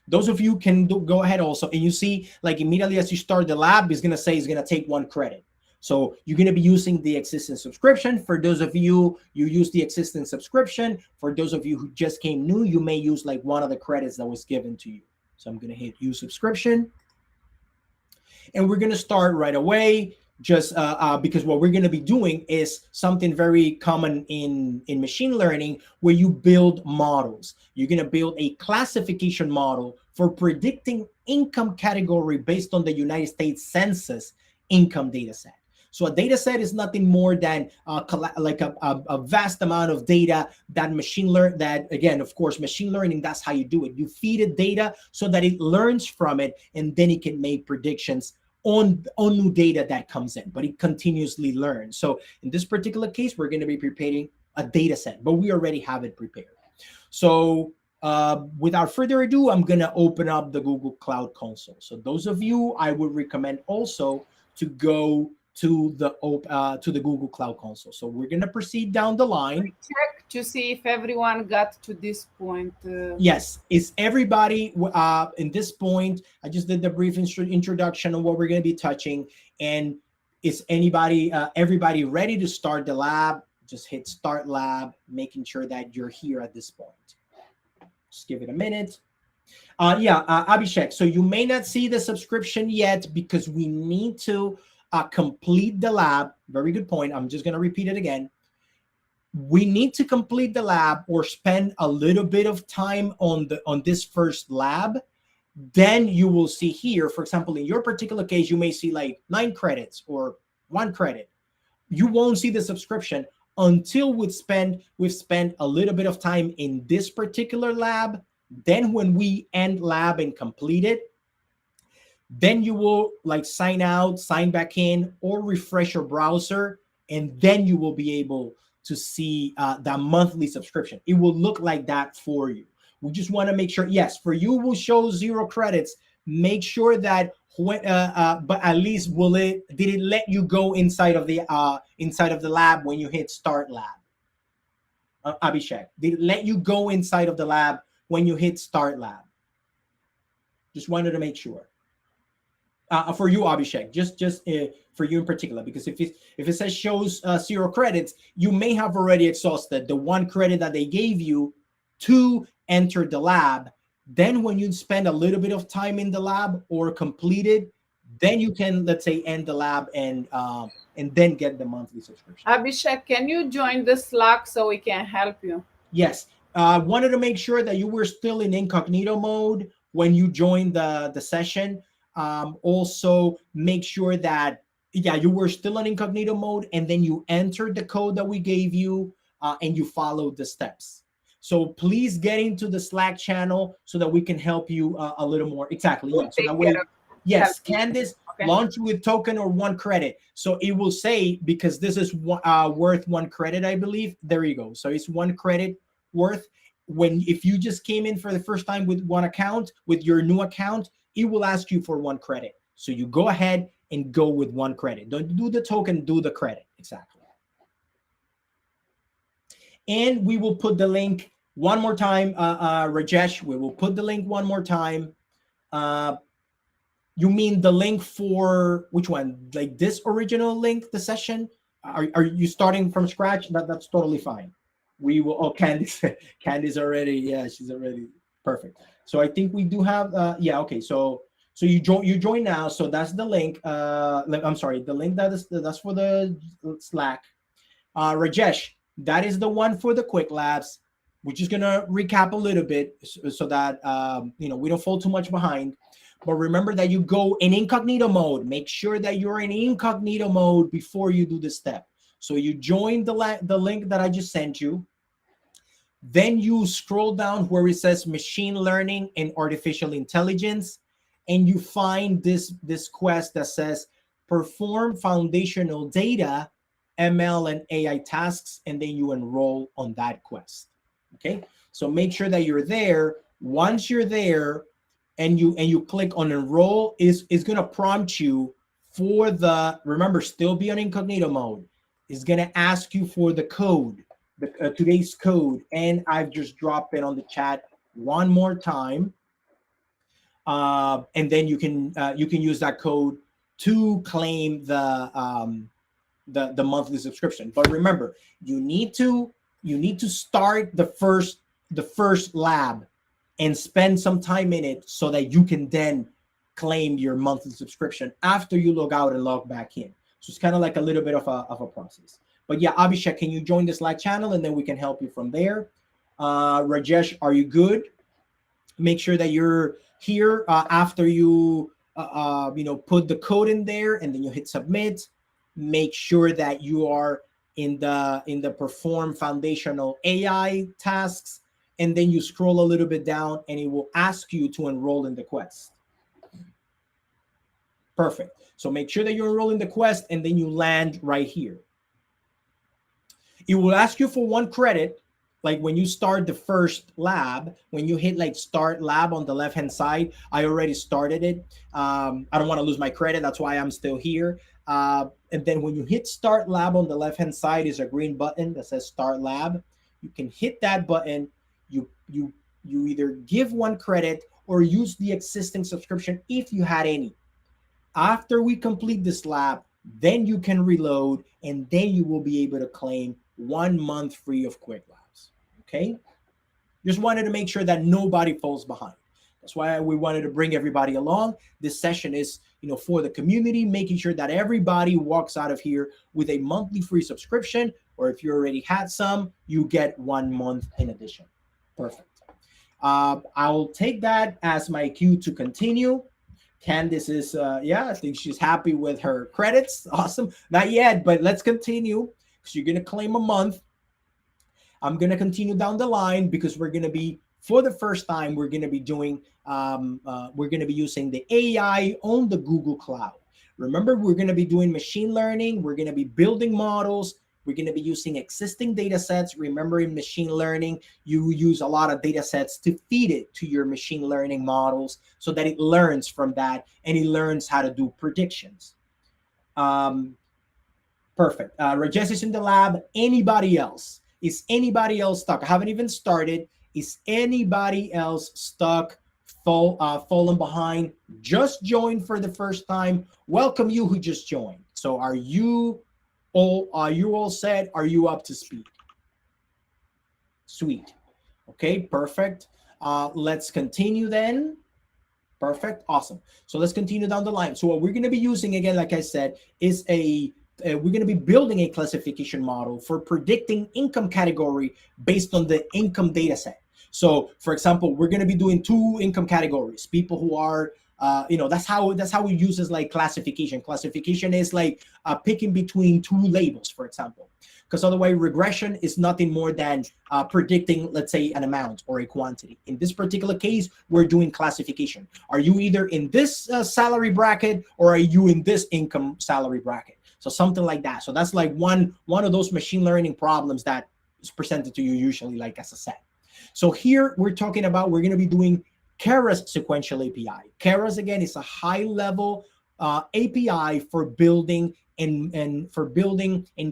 Those of you can go ahead also. And you see, like immediately as you start the lab, it's going to say it's going to take 1 credit. So you're going to be using the existing subscription. For those of you use the existing subscription. For those of you who just came new, you may use like one of the credits that was given to you. So I'm going to hit use subscription. And we're going to start right away. Just because what we're going to be doing is something very common in machine learning, where you build models. You're going to build a classification model for predicting income category based on the United States Census income data set. So a data set is nothing more than a vast amount of data that again, of course, machine learning, that's how you do it. You feed it data so that it learns from it, and then it can make predictions on new data that comes in, but it continuously learns. So in this particular case, we're going to be preparing a data set, but we already have it prepared. So without further ado, I'm going to open up the Google Cloud Console. So those of you, I would recommend also to go to the Google Cloud Console. So we're going to proceed down the line. Check to see if everyone got to this point. Yes, is everybody in this point? I just did the brief introduction on what we're going to be touching. And is everybody ready to start the lab? Just hit Start Lab, making sure that you're here at this point. Just give it a minute. Abhishek. So you may not see the subscription yet because we need to complete the lab. Very good point. I'm just going to repeat it again. We need to complete the lab or spend a little bit of time on this first lab. Then you will see here, for example, in your particular case, you may see like 9 credits or 1 credit. You won't see the subscription until we've spent a little bit of time in this particular lab. Then when we end lab and complete it, then you will like sign out, sign back in, or refresh your browser, and then you will be able to see that monthly subscription. It will look like that for you. We just want to make sure, yes, for you will show 0 credits. Make sure that when, but at least did it let you go inside of the lab when you hit start lab? Abhishek, did it let you go inside of the lab when you hit start lab? Just wanted to make sure. For you, Abhishek, just for you in particular, because if it says shows 0 credits, you may have already exhausted the 1 credit that they gave you to enter the lab. Then when you spend a little bit of time in the lab or complete it, then you can, let's say, end the lab and then get the monthly subscription. Abhishek, can you join the Slack so we can help you? Yes. I wanted to make sure that you were still in incognito mode when you joined the session. Also make sure that you were still in incognito mode, and then you entered the code that we gave you and you followed the steps. So please get into the Slack channel so that we can help you a little more. Exactly. Yeah. So that way, yes, Candice, okay. Launch with token or 1 credit. So it will say, because this is worth 1 credit, I believe. There you go. So it's 1 credit worth. If you just came in for the first time with 1 account, with your new account, it will ask you for 1 credit. So you go ahead and go with 1 credit. Don't do the token, do the credit. Exactly. And we will put the link one more time, Rajesh. We will put the link one more time. You mean the link for which one? Like this original link, the session? Are you starting from scratch? That's totally fine. We will. Oh, Candice already. Yeah, she's already perfect. So I think we do have. Okay. So you join now. So that's the link. I'm sorry. The link that's for the Slack. Rajesh, that is the one for the quick labs. We're just gonna recap a little bit so that we don't fall too much behind. But remember that you go in incognito mode. Make sure that you're in incognito mode before you do the step. So you join the link that I just sent you. Then you scroll down where it says machine learning and artificial intelligence, and you find this quest that says perform foundational data, ML and AI tasks, and then you enroll on that quest. Okay, so make sure that you're there. Once you're there and you click on enroll, is going to prompt you for remember, still be on incognito mode. It's going to ask you for the code, today's code, and I've just dropped it on the chat one more time. And then you can use that code to claim the monthly subscription. But remember, you need to start the first lab and spend some time in it so that you can then claim your monthly subscription after you log out and log back in. So it's kind of like a little bit of a process. But yeah, Abhishek, can you join the Slack channel and then we can help you from there? Rajesh, are you good? Make sure that you're here after you put the code in there and then you hit submit. Make sure that you are in the perform foundational AI tasks, and then you scroll a little bit down and it will ask you to enroll in the quest. Perfect. So make sure that you enroll in the quest and then you land right here. It will ask you for 1 credit. Like when you start the first lab, when you hit like start lab on the left-hand side, I already started it. I don't want to lose my credit. That's why I'm still here. And then when you hit start lab on the left-hand side is a green button that says start lab. You can hit that button. You either give 1 credit or use the existing subscription if you had any. After we complete this lab, then you can reload and then you will be able to claim 1 month free of quick labs. Okay, just wanted to make sure that nobody falls behind. That's why we wanted to bring everybody along. This session is, for the community, making sure that everybody walks out of here with a monthly free subscription, or if you already had some, you get 1 month in addition. Perfect. I'll take that as my cue to continue. Candice is, I think she's happy with her credits. Awesome. Not yet, but let's continue because you're going to claim a month. I'm going to continue down the line because we're going to be, for the first time, we're going to be doing, we're going to be using the AI on the Google Cloud. Remember, we're going to be doing machine learning. We're going to be building models. We're going to be using existing data sets. Remember, in machine learning, you use a lot of data sets to feed it to your machine learning models so that it learns from that and it learns how to do predictions. Perfect. Rajesh is in the lab. Anybody else? Is anybody else stuck? I haven't even started. Is anybody else stuck, fallen behind? Just joined for the first time. Welcome you who just joined. So are you all set? Are you up to speed? Sweet. Okay, perfect. Let's continue then. Perfect. Awesome. So let's continue down the line. So what we're going to be using, again, like I said, is we're going to be building a classification model for predicting income category based on the income data set. So, for example, we're going to be doing 2 income categories. People who are, that's how we use this, like classification. Classification is like picking between 2 labels, for example. Because otherwise, regression is nothing more than predicting, let's say, an amount or a quantity. In this particular case, we're doing classification. Are you either in this salary bracket or are you in this income salary bracket? So something like that. So that's like one of those machine learning problems that is presented to you usually like as a set. So here we're talking about, we're going to be doing Keras sequential API. Keras, again, is a high-level API for building and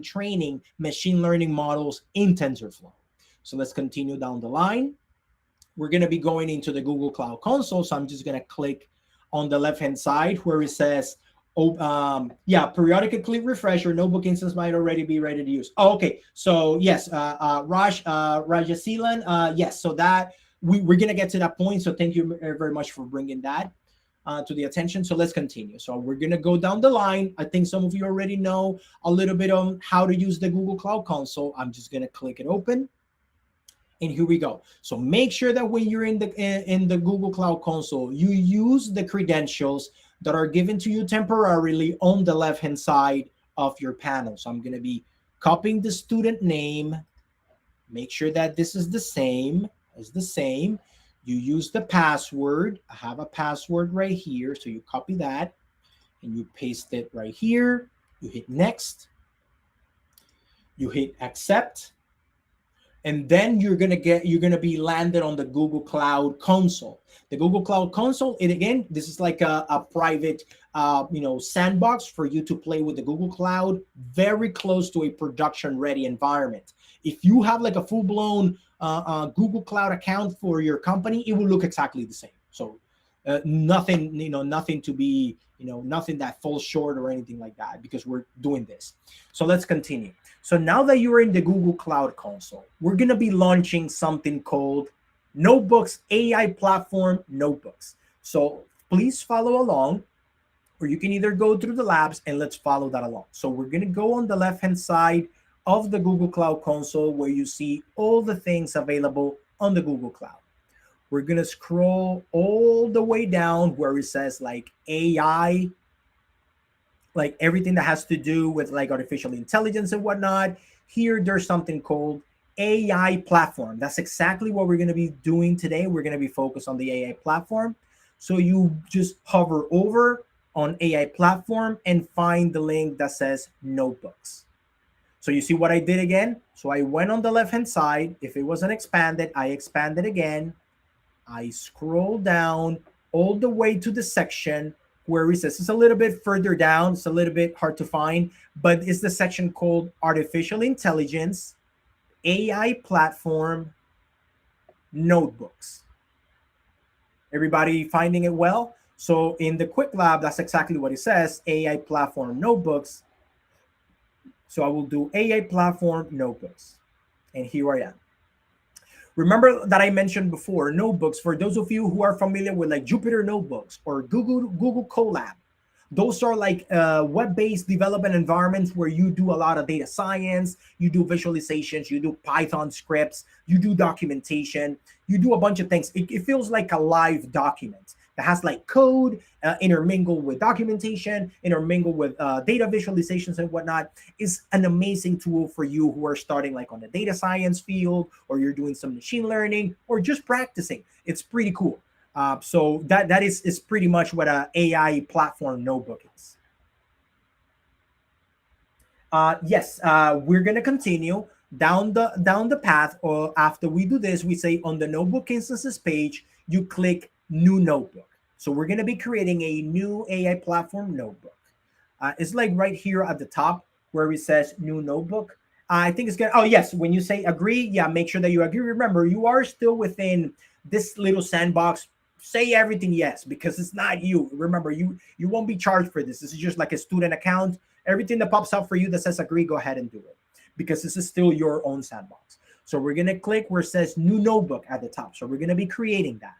training machine learning models in TensorFlow. So let's continue down the line. We're going to be going into the Google Cloud Console. So I'm just going to click on the left-hand side where it says, periodic and click refresh. Your notebook instance might already be ready to use. Oh, okay. So yes, Rajasilan, yes. So that we're gonna get to that point. So thank you very much for bringing that to the attention. So let's continue. So we're gonna go down the line. I think some of you already know a little bit on how to use the Google Cloud Console. I'm just gonna click it open. And here we go. So make sure that when you're in the Google Cloud Console, you use the credentials that are given to you temporarily on the left-hand side of your panel. So I'm going to be copying the student name. Make sure that this is the same as the same. You use the password. I have a password right here. So you copy that and you paste it right here. You hit next. You hit accept. And then you're gonna be landed on the Google Cloud Console. The Google Cloud Console, and again, this is like a private, sandbox for you to play with the Google Cloud, very close to a production-ready environment. If you have like a full-blown Google Cloud account for your company, it will look exactly the same. So nothing to be, nothing that falls short or anything like that because we're doing this. So let's continue. So now that you're in the Google Cloud Console, we're going to be launching something called Notebooks AI Platform Notebooks. So please follow along, or you can either go through the labs and let's follow that along. So we're going to go on the left-hand side of the Google Cloud Console where you see all the things available on the Google Cloud. We're going to scroll all the way down where it says like AI, like everything that has to do with like artificial intelligence and whatnot. Here, there's something called AI platform. That's exactly what we're going to be doing today. We're going to be focused on the AI platform. So you just hover over on AI platform and find the link that says notebooks. So you see what I did again? So I went on the left-hand side. If it wasn't expanded, I expanded again. I scroll down all the way to the section where it says, it's a little bit further down, it's a little bit hard to find, but it's the section called Artificial Intelligence, AI Platform, Notebooks. Everybody finding it well? So in the quick lab, that's exactly what it says, AI Platform, Notebooks. So I will do AI Platform, Notebooks. And here I am. Remember that I mentioned before, notebooks, for those of you who are familiar with like Jupyter Notebooks or Google Colab, those are like web-based development environments where you do a lot of data science, you do visualizations, you do Python scripts, you do documentation, you do a bunch of things. It feels like a live document that has like code intermingled with documentation, intermingled with data visualizations and whatnot. Is an amazing tool for you who are starting like on the data science field, or you're doing some machine learning, or just practicing. It's pretty cool. So that is pretty much what a AI platform notebook is. Yes, we're gonna continue down the path. Or after we do this, we say on the notebook instances page, you click new notebook. So we're gonna be creating a new AI platform notebook. It's like right here at the top where it says new notebook. I think it's good. Oh yes, when you say agree, yeah, make sure that you agree. Remember, you are still within this little sandbox. Say everything yes, because it's not you. Remember, you won't be charged for this. This is just like a student account. Everything that pops up for you that says agree, go ahead and do it, because this is still your own sandbox. So we're gonna click where it says new notebook at the top. So we're gonna be creating that.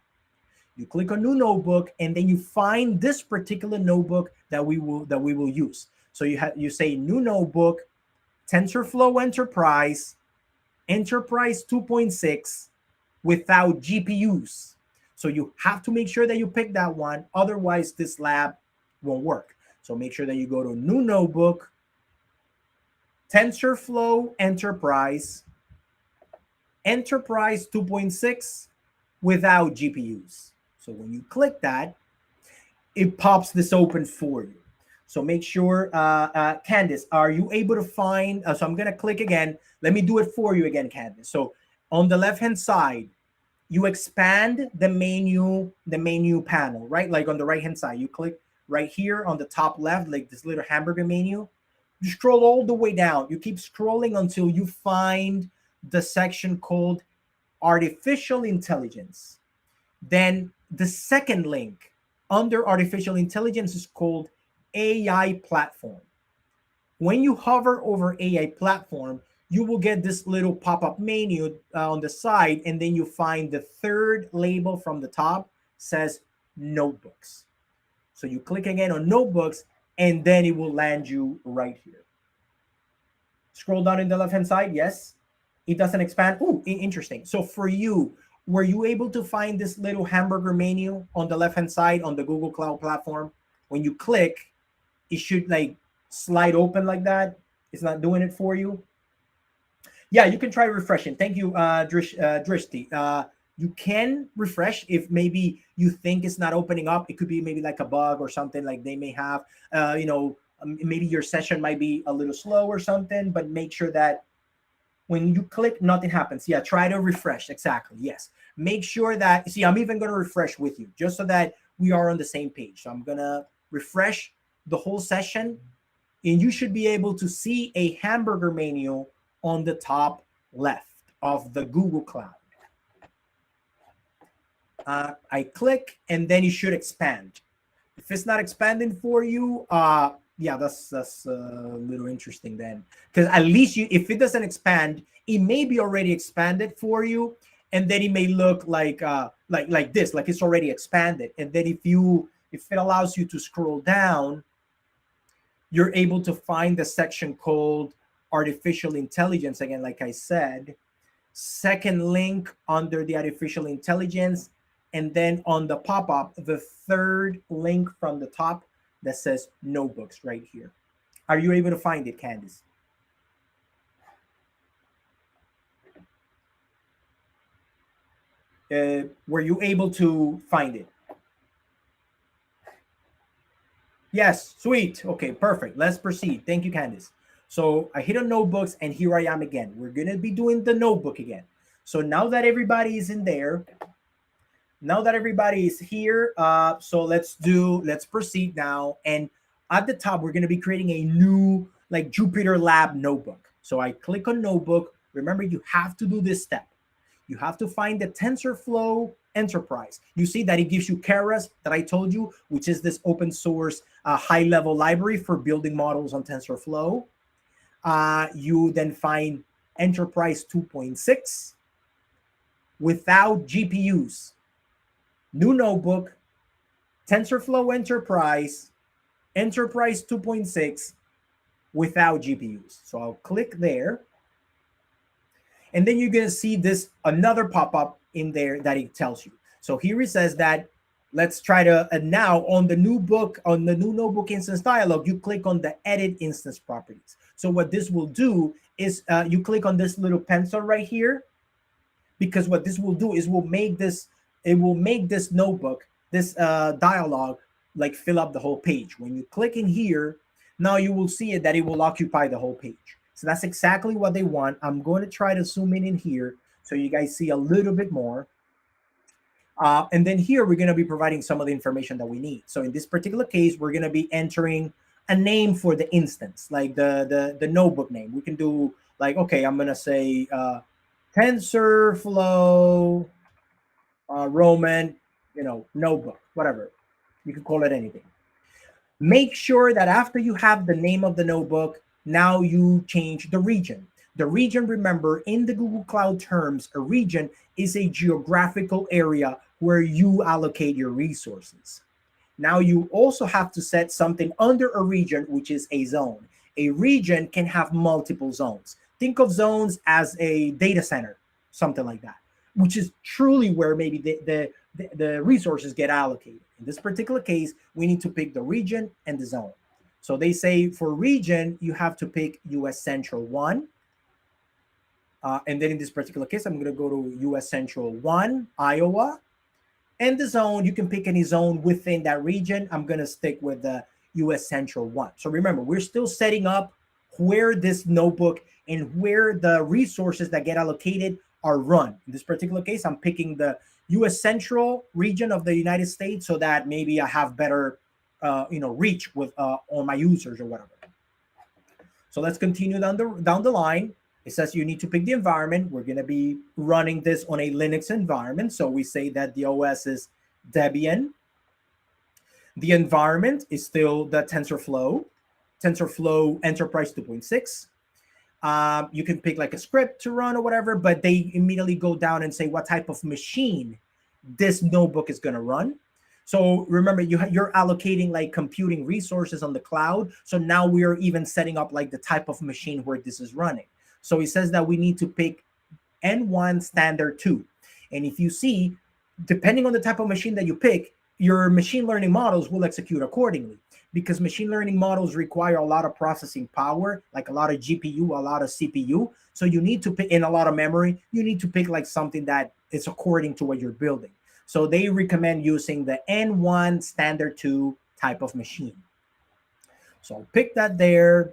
You click on new notebook, and then you find this particular notebook that we will use. So you say new notebook, TensorFlow Enterprise 2.6 without GPUs. So you have to make sure that you pick that one. Otherwise, this lab won't work. So make sure that you go to new notebook, TensorFlow Enterprise 2.6 without GPUs. So when you click that, it pops this open for you. So make sure, Candice, are you able to find, so I'm gonna click again. Let me do it for you again, Candice. So on the left-hand side, you expand the menu panel, right? Like on the right-hand side, you click right here on the top left, like this little hamburger menu. You scroll all the way down. You keep scrolling until you find the section called Artificial Intelligence. Then the second link under Artificial Intelligence is called AI Platform. When you hover over AI Platform, you will get this little pop-up menu on the side, and then you find the third label from the top says Notebooks. So you click again on Notebooks, and then it will land you right here. Scroll down in the left-hand side. Yes, it doesn't expand. Oh, interesting. So for you, were you able to find this little hamburger menu on the left-hand side on the Google Cloud Platform? When you click, it should like slide open like that. It's not doing it for you. Yeah, you can try refreshing. Thank you, Drishti. You can refresh if maybe you think it's not opening up. It could be maybe like a bug or something like they may have. Maybe your session might be a little slow or something, but make sure that when you click, nothing happens. Yeah, try to refresh. Exactly. Yes. Make sure that, see, I'm even going to refresh with you just so that we are on the same page. So I'm going to refresh the whole session, and you should be able to see a hamburger menu on the top left of the Google Cloud. I click, and then it should expand. If it's not expanding for you, yeah, that's a little interesting then, because at least if it doesn't expand, it may be already expanded for you, and then it may look like this, like it's already expanded. And then if it allows you to scroll down, you're able to find the section called Artificial Intelligence. Again, like I said, second link under the Artificial Intelligence, and then on the pop-up, the third link from the top that says Notebooks right here. Are you able to find it, Candice? Were you able to find it? Yes, sweet. Okay, perfect. Let's proceed. Thank you, Candice. So I hit on Notebooks, and here I am again. We're going to be doing the notebook again. So now that everybody is in there, now that everybody is here, so let's proceed now. And at the top, we're going to be creating a new like Jupyter Lab notebook. So I click on Notebook. Remember, you have to do this step. You have to find the TensorFlow Enterprise. You see that it gives you Keras that I told you, which is this open source high-level library for building models on TensorFlow. You then find Enterprise 2.6. without GPUs. New notebook, TensorFlow Enterprise, Enterprise 2.6 without GPUs. So I'll click there. And then you're going to see this another pop-up in there that it tells you. So here it says that let's try to, now on the new book, on the new notebook instance dialog, you click on the edit instance properties. So what this will do is you click on this little pencil right here, because what this will do is it will make this notebook, this dialog, like fill up the whole page. When you click in here, now you will see it that it will occupy the whole page. So that's exactly what they want. I'm going to try to zoom in here so you guys see a little bit more. And then here we're going to be providing some of the information that we need. So in this particular case, we're going to be entering a name for the instance, like the notebook name. We can do like, okay, I'm going to say TensorFlow Roman, notebook, whatever. You can call it anything. Make sure that after you have the name of the notebook, now you change the region. The region, remember, in the Google Cloud terms, a region is a geographical area where you allocate your resources. Now you also have to set something under a region, which is a zone. A region can have multiple zones. Think of zones as a data center, something like that, which is truly where maybe the resources get allocated. In this particular case, we need to pick the region and the zone. So they say for region, you have to pick US Central 1. And then in this particular case, I'm going to go to US Central 1, Iowa. And the zone, you can pick any zone within that region. I'm going to stick with the US Central 1. So remember, we're still setting up where this notebook and where the resources that get allocated are run. In this particular case, I'm picking the US Central region of the United States so that maybe I have better reach with all my users or whatever. So let's continue down the line. It says you need to pick the environment. We're going to be running this on a Linux environment. So we say that the OS is Debian. The environment is still the TensorFlow Enterprise 2.6. You can pick like a script to run or whatever, but they immediately go down and say what type of machine this notebook is going to run. So remember, you're allocating like computing resources on the cloud. So now we are even setting up like the type of machine where this is running. So it says that we need to pick N1 standard 2. And if you see, depending on the type of machine that you pick, your machine learning models will execute accordingly, because machine learning models require a lot of processing power, like a lot of GPU, a lot of CPU. So you need to pick in a lot of memory. You need to pick like something that is according to what you're building. So they recommend using the N1 standard 2 type of machine. So I'll pick that there.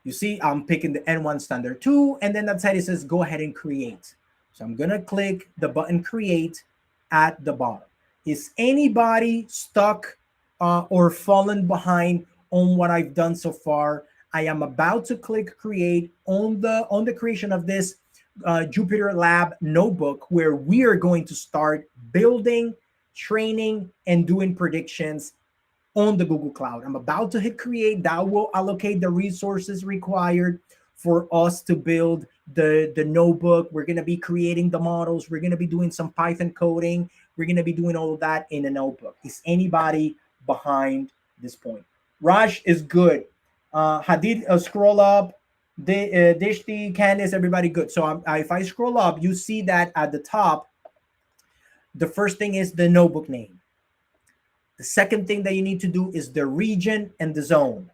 You see, I'm picking the N1 standard 2, and then that side it says go ahead and create. So I'm gonna click the button create at the bottom. Is anybody stuck or fallen behind on what I've done so far? I am about to click create on the creation of this Jupyter Lab notebook, where we are going to start building, training, and doing predictions on the Google Cloud. I'm about to hit create. That will allocate the resources required for us to build the notebook. We're going to be creating the models. We're going to be doing some Python coding. We're going to be doing all of that in a notebook. Is anybody behind this point? Raj is good. Hadid, scroll up. Dishti, Candice, everybody good. So if I scroll up, you see that at the top, the first thing is the notebook name. The second thing that you need to do is the region and the zone.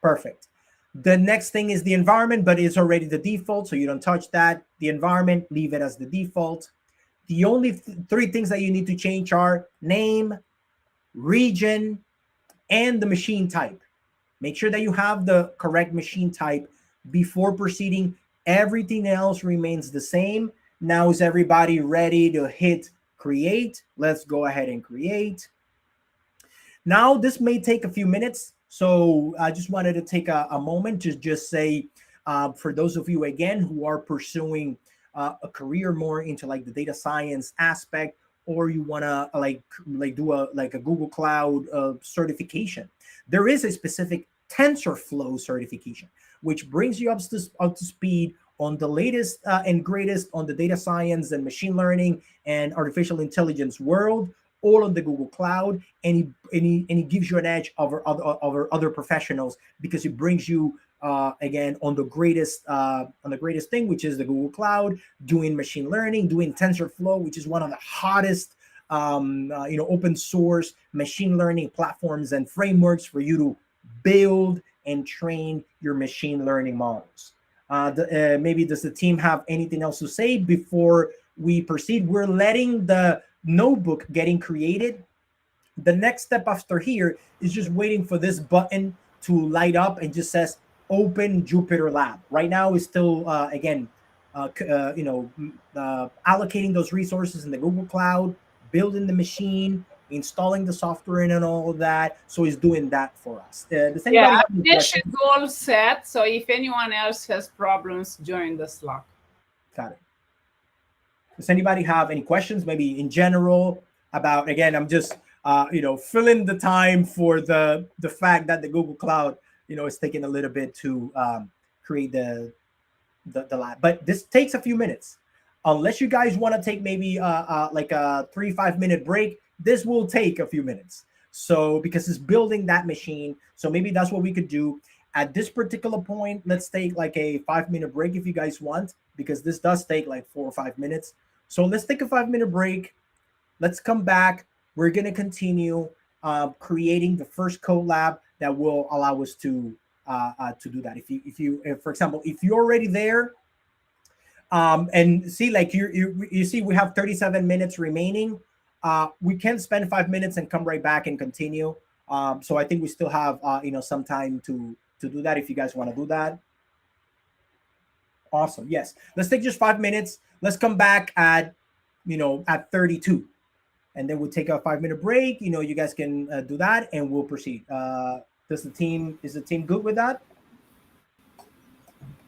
Perfect. The next thing is the environment, but it's already the default, so you don't touch that. The environment, leave it as the default. The only three things that you need to change are name, region, and the machine type. Make sure that you have the correct machine type before proceeding. Everything else remains the same. Now is everybody ready to hit create? Let's go ahead and create. Now, this may take a few minutes, so I just wanted to take a moment to just say, for those of you, again, who are pursuing a career more into like the data science aspect, or you want to like do a Google Cloud certification, there is a specific TensorFlow certification, which brings you up to speed on the latest and greatest on the data science and machine learning and artificial intelligence world, all on the Google Cloud, and he gives you an edge over other professionals because it brings you again on the greatest thing, which is the Google Cloud, doing machine learning, doing TensorFlow, which is one of the hottest open source machine learning platforms and frameworks for you to build and train your machine learning models. Maybe does the team have anything else to say before we proceed? We're letting the notebook getting created. The next step after here is just waiting for this button to light up and just says open Jupyter Lab. Right now is still allocating those resources in the Google Cloud, building the machine, installing the software and all of that. So it's doing that for us. Does anybody have any this questions? is all set. So if anyone else has problems, join the Slack. Got it. Does anybody have any questions, maybe in general about, again, I'm just, filling the time for the fact that the Google Cloud, is taking a little bit to create the lab. But this takes a few minutes. Unless you guys want to take maybe like a 3-5 minute break, this will take a few minutes. So because it's building that machine. So maybe that's what we could do. At this particular point, let's take like a 5-minute break if you guys want, because this does take like 4 or 5 minutes. So let's take a 5-minute break. Let's come back. We're going to continue creating the first code lab that will allow us to do that. If for example, if you're already there, and see, like you see, we have 37 minutes remaining. We can spend 5 minutes and come right back and continue. So I think we still have some time to do that if you guys want to do that. Awesome. Yes. Let's take just 5 minutes. Let's come back at 32. And then we'll take a 5-minute break. You guys can do that and we'll proceed. Is the team good with that?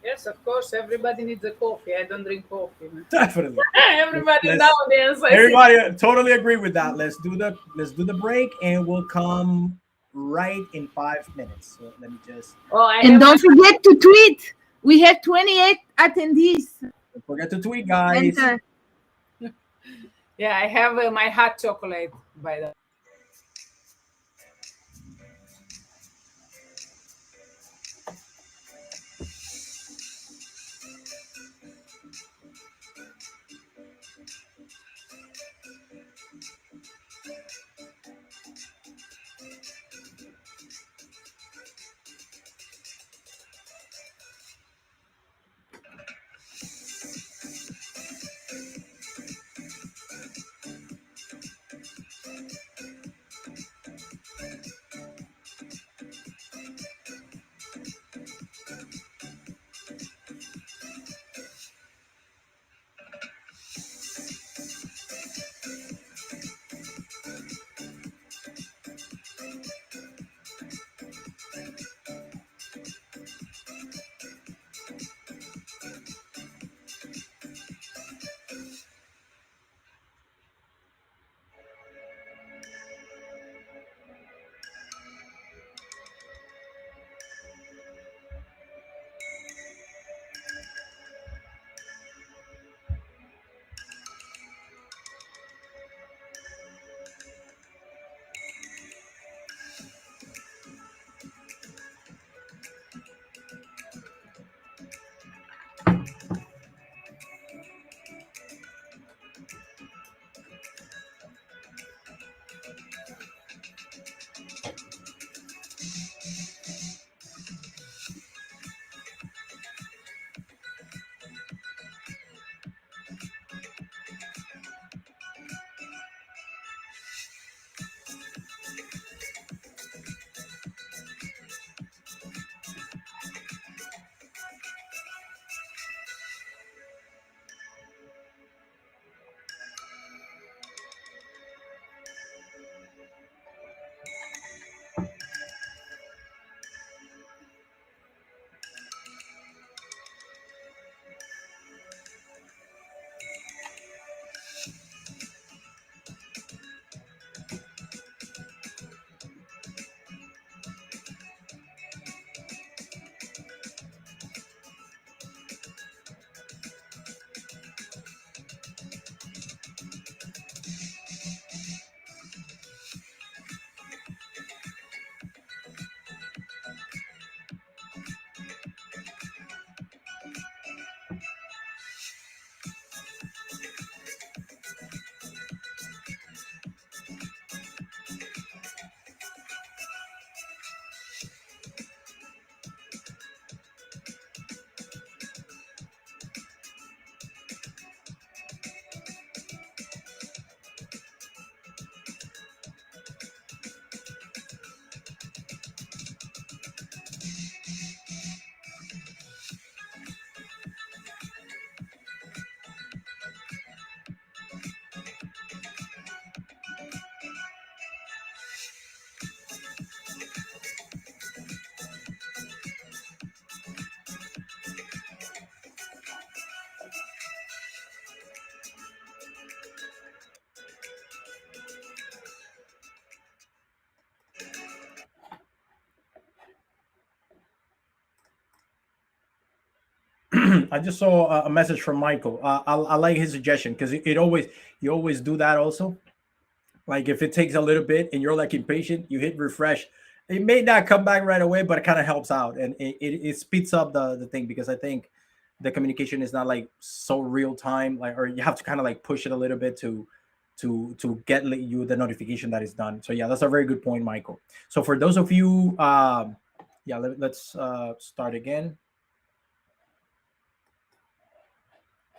Yes, of course. Everybody needs a coffee. I don't drink coffee. Definitely. Everybody nowadays. Everybody totally agree with that. Let's do the break and we'll come right in 5 minutes. So let me just. And don't forget to tweet. We have 28 attendees. Don't forget to tweet, guys. Yeah, I have my hot chocolate by the way. I just saw a message from Michael. I like his suggestion because it always you always do that also. Like if it takes a little bit and you're like impatient, you hit refresh. It may not come back right away, but it kind of helps out and it speeds up the thing because I think the communication is not like so real time, like or you have to kind of like push it a little bit to get you the notification that is done. So yeah, that's a very good point, Michael. So for those of you, yeah, let's start again.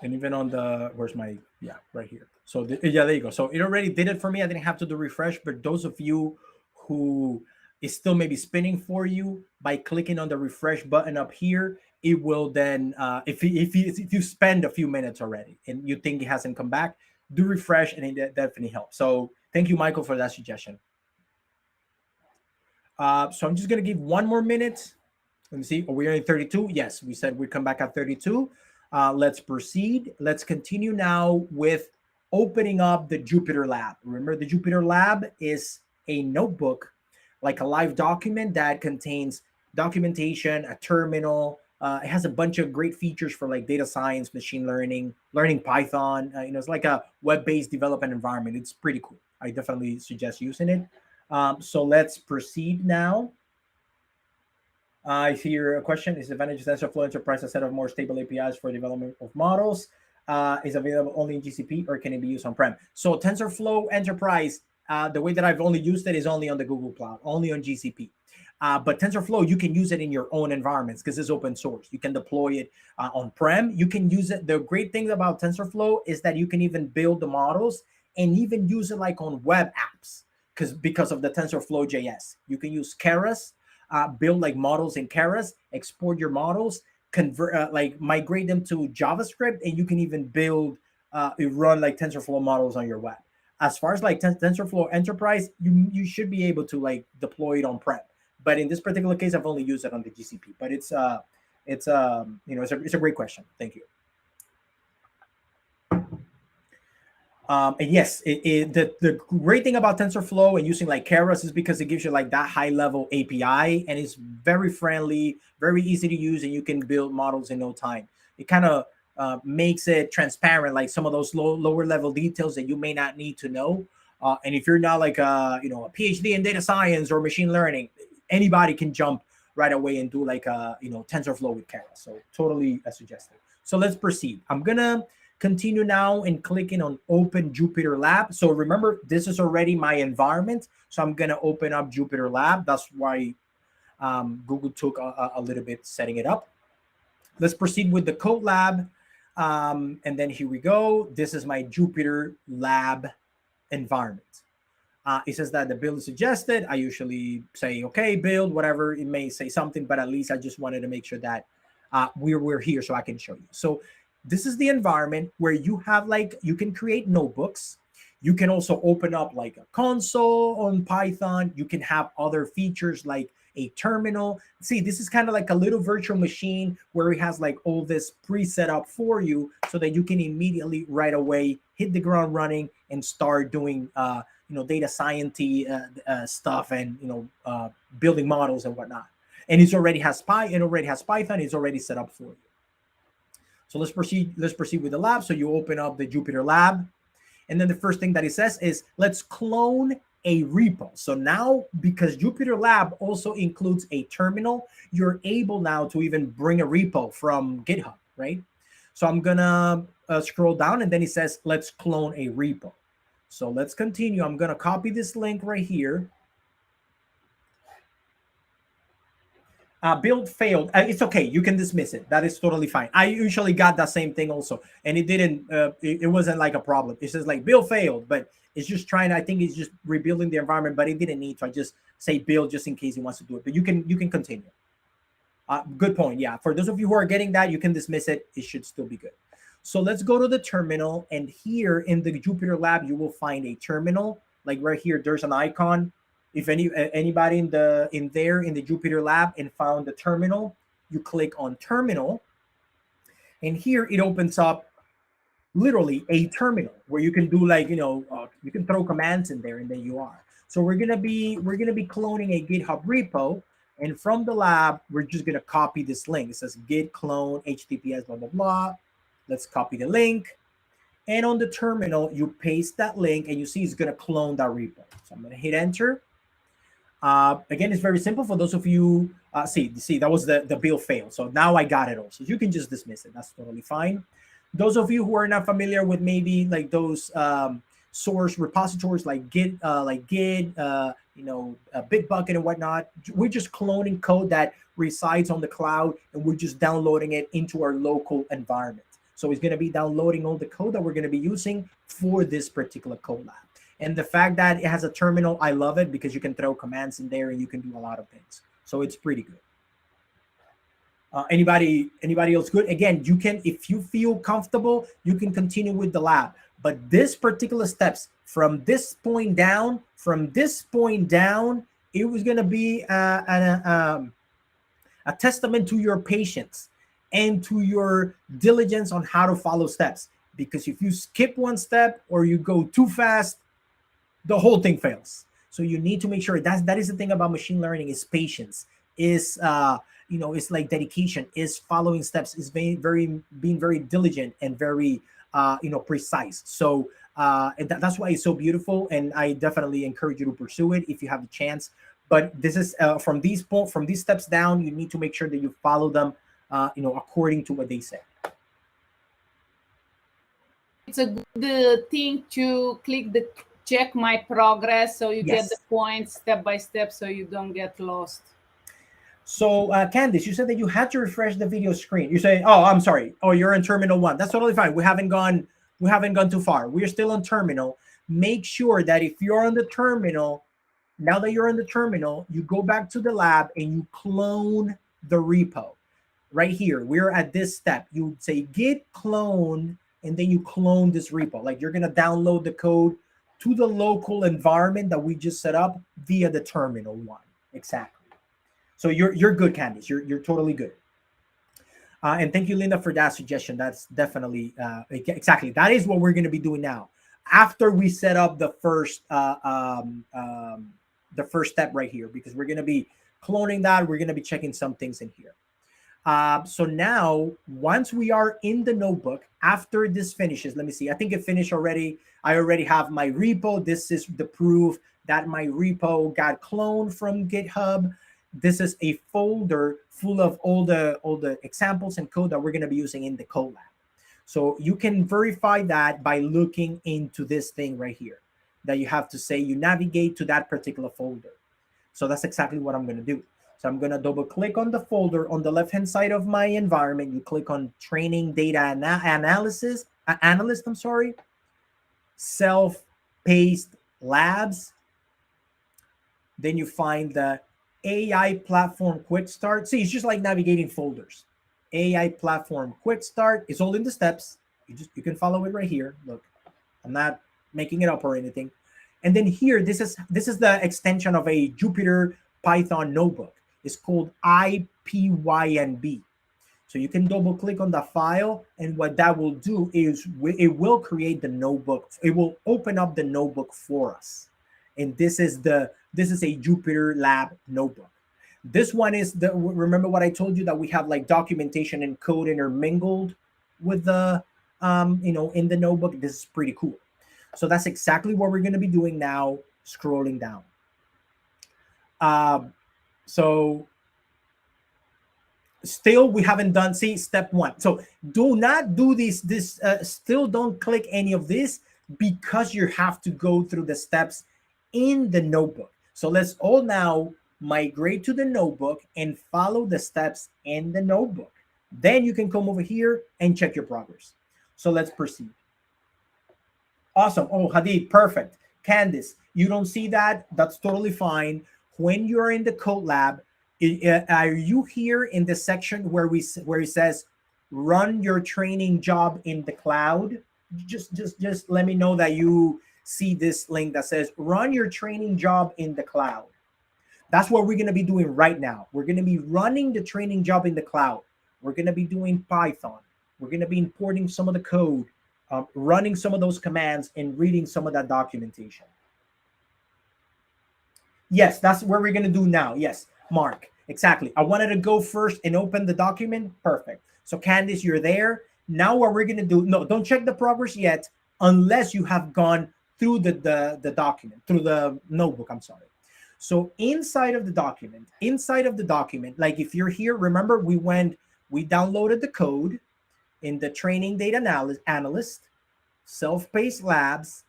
And even on the where's my yeah right here. So yeah, there you go. So it already did it for me. I didn't have to do refresh, but those of you who is still maybe spinning for you by clicking on the refresh button up here, it will then if you spend a few minutes already and you think it hasn't come back, do refresh and it definitely helps. So thank you, Michael, for that suggestion. So I'm just gonna give 1 more minute. Let me see. Are we at 32? Yes, we said we'd come back at 32. Let's proceed. Let's continue now with opening up the Jupyter Lab. Remember, the Jupyter Lab is a notebook, like a live document that contains documentation, a terminal. It has a bunch of great features for like data science, machine learning, learning Python. It's like a web-based development environment. It's pretty cool. I definitely suggest using it. So let's proceed now. I see your question. Is Advantage TensorFlow Enterprise a set of more stable APIs for development of models? Is available only in GCP or can it be used on-prem? So TensorFlow Enterprise, the way that I've only used it is only on the Google Cloud, only on GCP. But TensorFlow, you can use it in your own environments because it's open source. You can deploy it on-prem. You can use it. The great thing about TensorFlow is that you can even build the models and even use it like on web apps because of the TensorFlow JS. You can use Keras, build like models in Keras, export your models, convert like migrate them to JavaScript, and you can even build run like TensorFlow models on your web. As far as like TensorFlow Enterprise, you should be able to like deploy it on-prem. But in this particular case, I've only used it on the GCP. But it's a great question. Thank you. And yes, the great thing about TensorFlow and using like Keras is because it gives you like that high level API and it's very friendly, very easy to use, and you can build models in no time. It kind of makes it transparent, like some of those lower level details that you may not need to know. And if you're not like a PhD in data science or machine learning, anybody can jump right away and do like TensorFlow with Keras. So totally suggested. So let's proceed. I'm gonna continue now and clicking on Open Jupyter Lab. So remember, this is already my environment. So I'm gonna open up Jupyter Lab. That's why Google took a little bit setting it up. Let's proceed with the code lab. And then here we go. This is my Jupyter Lab environment. It says that the build is suggested. I usually say, okay, build, whatever. It may say something, but at least I just wanted to make sure that we're here so I can show you. So this is the environment where you have like, you can create notebooks. You can also open up like a console on Python. You can have other features like a terminal. See, this is kind of like a little virtual machine where it has like all this pre-set up for you so that you can immediately right away hit the ground running and start doing data science-y stuff and building models and whatnot. And it already has Python. It's already set up for you. So let's proceed with the lab. So you open up the Jupyter Lab. And then the first thing that it says is, let's clone a repo. So now, because Jupyter Lab also includes a terminal, you're able now to even bring a repo from GitHub, right? So I'm gonna scroll down and then it says, let's clone a repo. So let's continue. I'm gonna copy this link right here. Build failed. It's okay. You can dismiss it. That is totally fine. I usually got that same thing also, and it didn't. It wasn't like a problem. It says like build failed, but it's just trying. I think it's just rebuilding the environment, but it didn't need to. I just say build just in case he wants to do it. But you can continue. Good point. Yeah. For those of you who are getting that, you can dismiss it. It should still be good. So let's go to the terminal, and here in the Jupyter Lab, you will find a terminal. Like right here, there's an icon. If anybody in the Jupyter Lab and found the terminal, you click on terminal, and here it opens up literally a terminal where you can do like you can throw commands in there, and then you are. So we're gonna be cloning a GitHub repo, And from the lab, we're just going to copy this link. It says git clone https blah, blah, blah. Let's copy the link. And on the terminal, you paste that link and you see it's going to clone that repo. So I'm going to hit enter. Again, it's very simple for those of you, see, that was the build fail. So now I got it all. So you can just dismiss it. That's totally fine. Those of you who are not familiar with maybe like those source repositories like Git, Bitbucket and whatnot, we're just cloning code that resides on the cloud and we're just downloading it into our local environment. So it's going to be downloading all the code that we're going to be using for this particular code lab. And the fact that it has a terminal, I love it because you can throw commands in there and you can do a lot of things. So it's pretty good. Anybody else good? Again, you can, if you feel comfortable, you can continue with the lab. But this particular steps from this point down, it was going to be a testament to your patience and to your diligence on how to follow steps. Because if you skip one step or you go too fast, the whole thing fails. So you need to make sure that is the thing about machine learning is patience, is it's like dedication, is following steps, is being very diligent and very precise. So that's why it's so beautiful, and I definitely encourage you to pursue it if you have the chance. But this is from these steps down, you need to make sure that you follow them according to what they say. It's a good thing to click the check my progress so you get the points step by step so you don't get lost. So Candice, you said that you had to refresh the video screen. You say, oh, I'm sorry. Oh, you're in terminal 1. That's totally fine. We haven't gone too far. We're still on terminal. Make sure that if you're on the terminal, now that you're in the terminal, you go back to the lab and you clone the repo. Right here, we're at this step. You say git clone, and then you clone this repo. Like you're going to download the code to the local environment that we just set up via the terminal 1. Exactly. So you're good, Candice. You're totally good. And thank you, Linda, for that suggestion. That's definitely exactly. That is what we're going to be doing now. After we set up the first step right here, because we're going to be cloning that, we're going to be checking some things in here. So now, once we are in the notebook, after this finishes, let me see. I think it finished already. I already have my repo. This is the proof that my repo got cloned from GitHub. This is a folder full of all the examples and code that we're going to be using in the code lab. So you can verify that by looking into this thing right here, that you have to say you navigate to that particular folder. So that's exactly what I'm going to do. So I'm going to double click on the folder on the left-hand side of my environment. You click on training data analyst, self-paced labs. Then you find the AI platform quick start. See, it's just like navigating folders. AI platform quick start is all in the steps. You can follow it right here. Look, I'm not making it up or anything. And then here, this is the extension of a Jupyter Python notebook. It's called IPYNB. So you can double click on the file, and what that will do is it will create the notebook. It will open up the notebook for us. And this is a Jupyter Lab notebook. This one is remember what I told you, that we have like documentation and code intermingled with the in the notebook. This is pretty cool. So that's exactly what we're going to be doing now, scrolling down. So still we haven't done, see, step 1. So do not do this, still don't click any of this, because you have to go through the steps in the notebook. So let's all now migrate to the notebook and follow the steps in the notebook. Then you can come over here and check your progress. So let's proceed. Awesome. Oh, Hadid, perfect. Candice, you don't see that? That's totally fine. When you're in the code lab, are you here in the section where it says run your training job in the cloud? Just let me know that you see this link that says run your training job in the cloud. That's what we're going to be doing right now. We're going to be running the training job in the cloud. We're going to be doing Python. We're going to be importing some of the code, running some of those commands, and reading some of that documentation. Yes, that's what we're going to do now. Yes, Mark. Exactly. I wanted to go first and open the document. Perfect. So Candice, you're there. Now what we're going to do, no, don't check the progress yet unless you have gone through the document, through the notebook, I'm sorry. So inside of the document, like if you're here, remember we downloaded the code in the training data analyst, self-paced labs,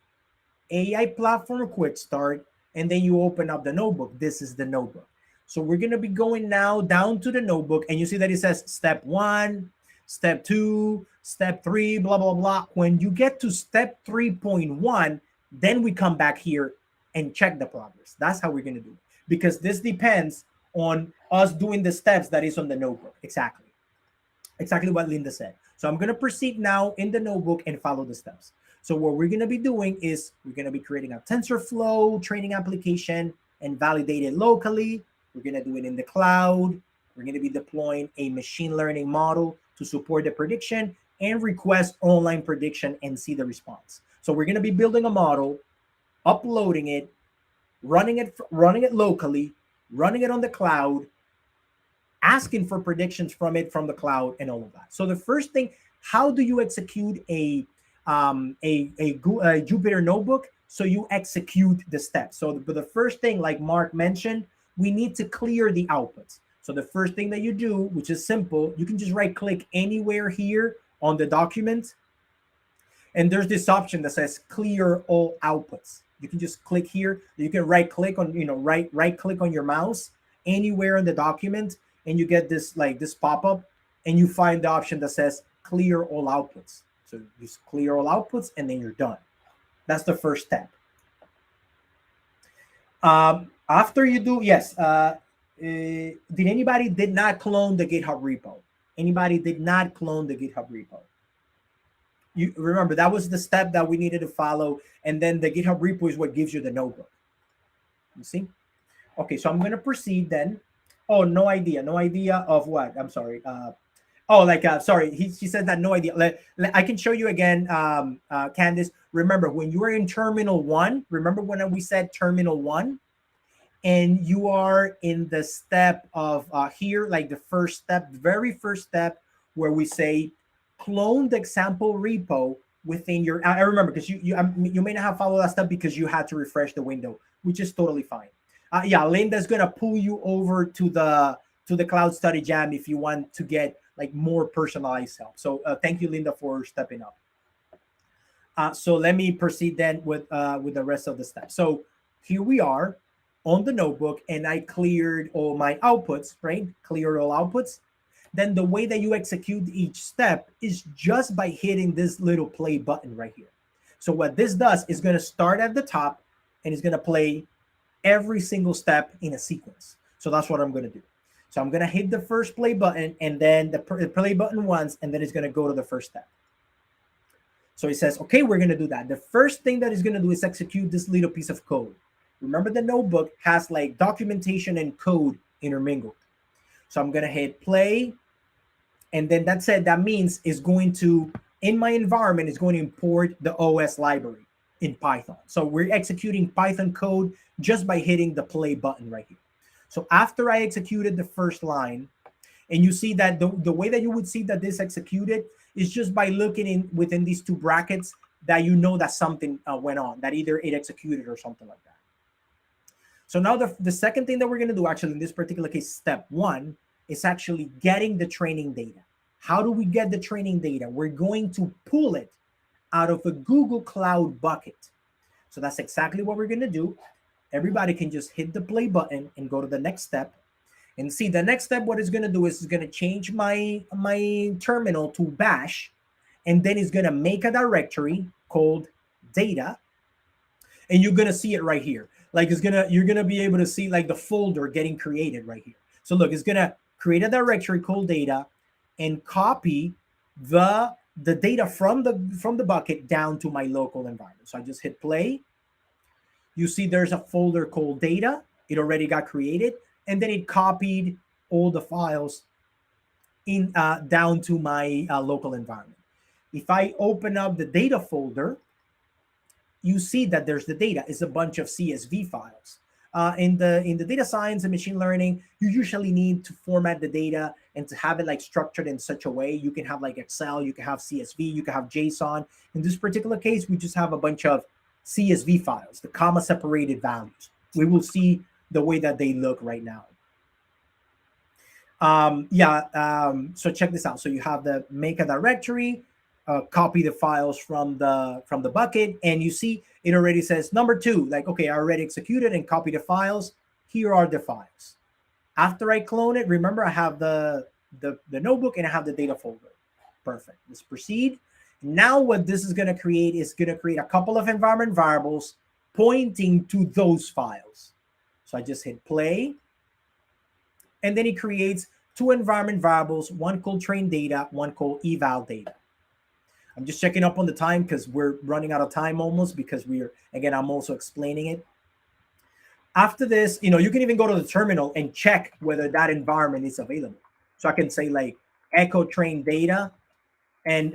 AI platform quick start, and then you open up the notebook. This is the notebook. So we're going to be going now down to the notebook, and you see that it says step 1, step 2, step 3, blah, blah, blah. When you get to step 3.1, then we come back here and check the progress. That's how we're going to do it, because this depends on us doing the steps that is on the notebook. Exactly what Linda said. So I'm going to proceed now in the notebook and follow the steps. So what we're going to be doing is we're going to be creating a TensorFlow training application and validate it locally. We're going to do it in the cloud. We're going to be deploying a machine learning model to support the prediction and request online prediction and see the response. So we're going to be building a model, uploading it, running it locally, running it on the cloud, asking for predictions from the cloud, and all of that. So the first thing, how do you execute a Jupyter notebook? So you execute the steps. So the first thing, like Mark mentioned, we need to clear the outputs. So the first thing that you do, which is simple, you can just right click anywhere here on the document, and there's this option that says clear all outputs. You can just click here. You can right click on, right click on your mouse anywhere in the document, and you get this pop-up, and you find the option that says clear all outputs. So you just clear all outputs, and then you're done. That's the first step. After you do, yes. Did anybody did not clone the GitHub repo? Anybody did not clone the GitHub repo? You remember that was the step that we needed to follow, and then the GitHub repo is what gives you the notebook. You see? Okay, so I'm going to proceed then. Oh, no idea of what? I'm sorry. Sorry. She said that no idea. I can show you again, Candice. Remember when you are in terminal 1. Remember when we said terminal 1, and you are in the step of here, like the first step, the very first step, where we say clone the example repo within your. I remember because you may not have followed that step because you had to refresh the window, which is totally fine. Yeah, Linda's gonna pull you over to the Cloud Study Jam if you want to get like more personalized help. So thank you, Linda, for stepping up. So let me proceed then with the rest of the steps. So here we are on the notebook, and I cleared all my outputs, right? Clear all outputs. Then the way that you execute each step is just by hitting this little play button right here. So what this does is going to start at the top, and it's going to play every single step in a sequence. So that's what I'm going to do. So I'm going to hit the first play button, and then the play button once, and then it's going to go to the first step. So it says, okay, we're going to do that. The first thing that it's going to do is execute this little piece of code. Remember, the notebook has like documentation and code intermingled. So I'm going to hit play, and then that's it. That means it's going to, in my environment, it's going to import the OS library in Python. So we're executing Python code just by hitting the play button right here. So after I executed the first line, and you see that the way that you would see that this executed is just by looking within these two brackets, that you know that something went on, that either it executed or something like that. So now the second thing that we're going to do, actually in this particular case, step 1, is actually getting the training data. How do we get the training data? We're going to pull it out of a Google Cloud bucket. So that's exactly what we're going to do. Everybody can just hit the play button and go to the next step. And see, the next step, what it's going to do is it's going to change my terminal to bash, and then it's going to make a directory called data, and you're going to see it right here. Like you're going to be able to see like the folder getting created right here. So look, it's going to create a directory called data and copy the data from the bucket down to my local environment. So I just hit play. You see there's a folder called data. It already got created, and then it copied all the files in down to my local environment. If I open up the data folder, you see that there's the data. It's a bunch of CSV files. in the data science and machine learning, you usually need to format the data and to have it like structured in such a way. You can have like Excel, you can have CSV, you can have JSON. In this particular case, we just have a bunch of CSV files, the comma separated values. We will see the way that they look right now. So check this out. So you have the make a directory, copy the files from the bucket, and you see it already says number 2, like, okay, I already executed and copied the files. Here are the files. After I clone it, remember I have the notebook and I have the data folder. Perfect. Let's proceed. Now what this is going to create is going to create a couple of environment variables pointing to those files. So I just hit play, and then it creates 2 environment variables, one called train data, one called eval data. I'm just checking up on the time because we're running out of time almost, because I'm also explaining it. After this, you can even go to the terminal and check whether that environment is available. So I can say like echo train data. And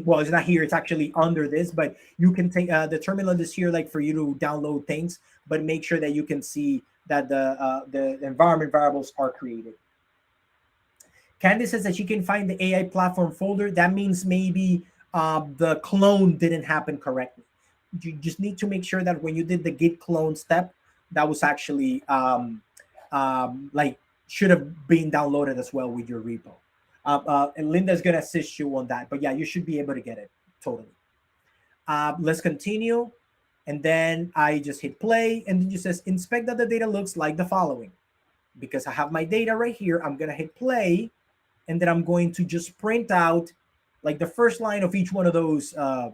well, it's not here, it's actually under this, but you can take the terminal is here like for you to download things, but make sure that you can see that the environment variables are created. Candice says that she can find the AI platform folder. That means maybe the clone didn't happen correctly. You just need to make sure that when you did the git clone step, that was actually like should have been downloaded as well with your repo. And Linda's going to assist you on that. But yeah, you should be able to get it totally. Let's continue. And then I just hit play, and then it says inspect that the data looks like the following. Because I have my data right here, I'm going to hit play, and then I'm going to just print out like the first line of each one of those, the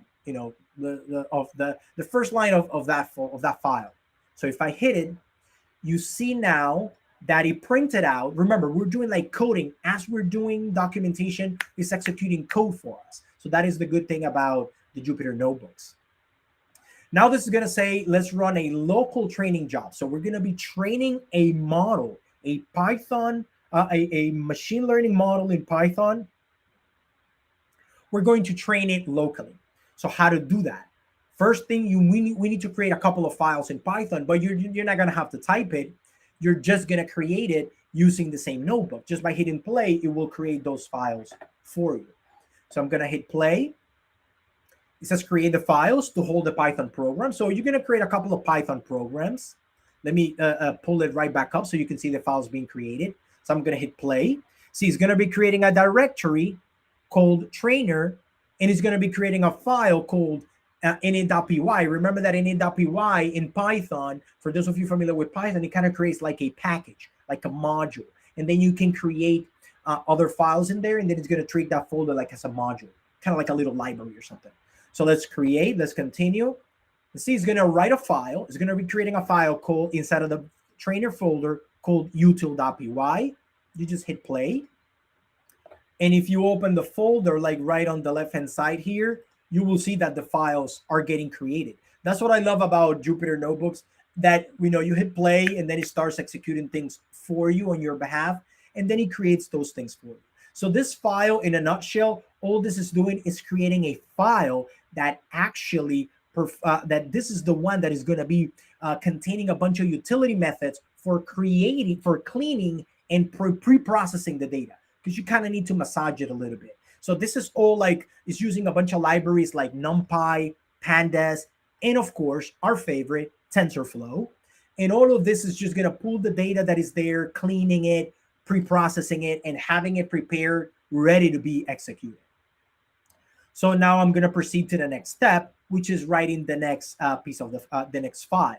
first line of that file. So if I hit it, you see now that it printed out. Remember, we're doing like coding as we're doing documentation. It's executing code for us. So that is the good thing about the Jupyter notebooks. Now this is going to say, let's run a local training job. So we're going to be training a model, a Python, a machine learning model in Python. We're going to train it locally. So how to do that? First thing, we need to create a couple of files in Python, but you're not going to have to type it. You're just going to create it using the same notebook. Just by hitting play, it will create those files for you. So I'm going to hit play. It says create the files to hold the Python program. So you're going to create a couple of Python programs. Let me pull it right back up so you can see the files being created. So I'm going to hit play. See, it's going to be creating a directory called trainer, and it's going to be creating a file called init.py. Remember that init.py in Python, for those of you familiar with Python, it kind of creates like a package, like a module. And then you can create other files in there, and then it's going to treat that folder like as a module, kind of like a little library or something. So let's continue. You see, it's going to write a file. It's going to be creating a file called inside of the trainer folder called util.py. You just hit play. And if you open the folder, like right on the left-hand side here, you will see that the files are getting created. That's what I love about Jupyter Notebooks, that you hit play and then it starts executing things for you on your behalf, and then it creates those things for you. So this file, in a nutshell, all this is doing is creating a file that actually, that this is the one that is going to be containing a bunch of utility methods for cleaning and pre-processing the data, because you kind of need to massage it a little bit. So this is all like, it's using a bunch of libraries like NumPy, Pandas, and of course, our favorite, TensorFlow. And all of this is just going to pull the data that is there, cleaning it, pre-processing it, and having it prepared, ready to be executed. So now I'm going to proceed to the next step, which is writing the next piece of the next file.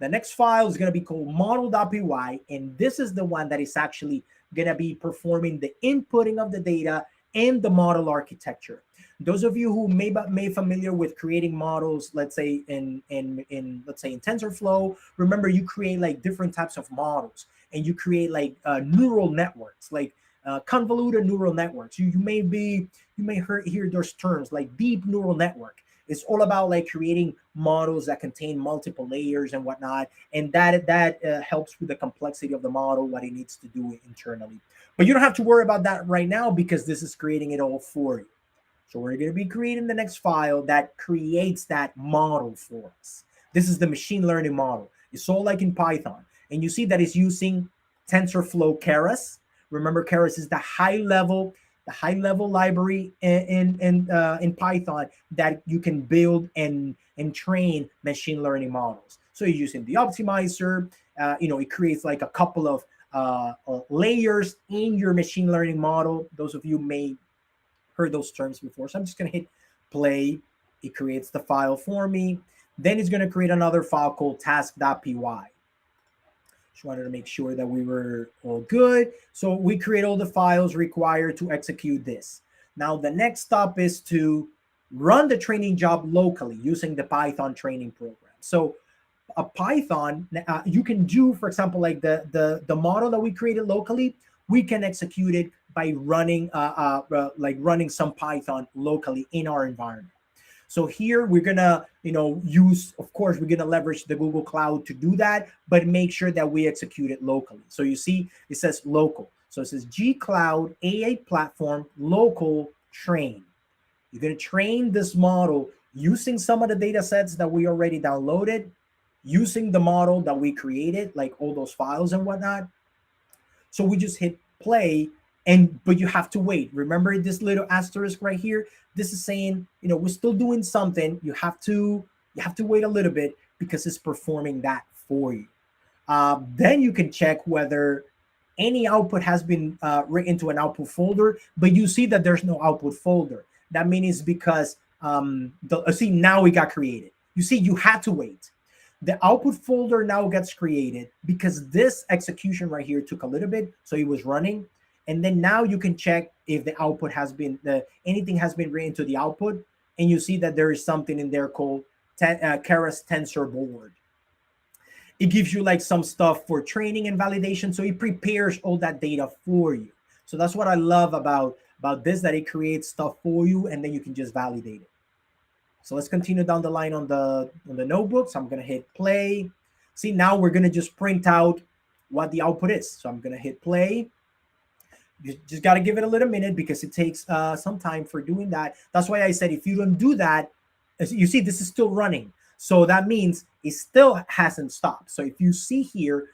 The next file is going to be called model.py, and this is the one that is actually going to be performing the inputting of the data and the model architecture. Those of you who may be familiar with creating models, let's say in TensorFlow, remember you create like different types of models, and you create like neural networks, like convoluted neural networks. You may hear those terms like deep neural network. It's all about like creating models that contain multiple layers and whatnot, and that helps with the complexity of the model, what it needs to do internally. But you don't have to worry about that right now, because this is creating it all for you. So we're going to be creating the next file that creates that model for us. This is the machine learning model. It's all like in Python. And you see that it's using TensorFlow Keras. Remember, Keras is the high level library in Python that you can build and train machine learning models. So you're using the optimizer. It creates like a couple of layers in your machine learning model. Those of you may heard those terms before. So I'm just going to hit play. It creates the file for me. Then it's going to create another file called task.py. Just wanted to make sure that we were all good. So we create all the files required to execute this. Now the next step is to run the training job locally using the Python training program. So a Python, you can do, for example, like the model that we created locally, we can execute it by running running some Python locally in our environment. So here we're gonna, use, of course, we're gonna leverage the Google Cloud to do that, but make sure that we execute it locally. So you see, it says local. So it says G Cloud AI platform local train. You're gonna train this model using some of the data sets that we already downloaded, using the model that we created, like all those files and whatnot. So we just hit play, but you have to wait. Remember this little asterisk right here? This is saying, we're still doing something. You have to wait a little bit because it's performing that for you. Then you can check whether any output has been written to an output folder, but you see that there's no output folder. That means because see, now it got created. You see, you had to wait. The output folder now gets created because this execution right here took a little bit, so it was running. And then now you can check if the output has been, anything has been written to the output, and you see that there is something in there called Keras Tensor Board. It gives you like some stuff for training and validation, so it prepares all that data for you. So that's what I love about this, that it creates stuff for you, and then you can just validate it. So let's continue down the line on the notebook. So I'm gonna hit play. See, now we're gonna just print out what the output is. So I'm gonna hit play. You just got to give it a little minute because it takes some time for doing that. That's why I said if you don't do that, as you see, this is still running. So that means it still hasn't stopped. So if you see here,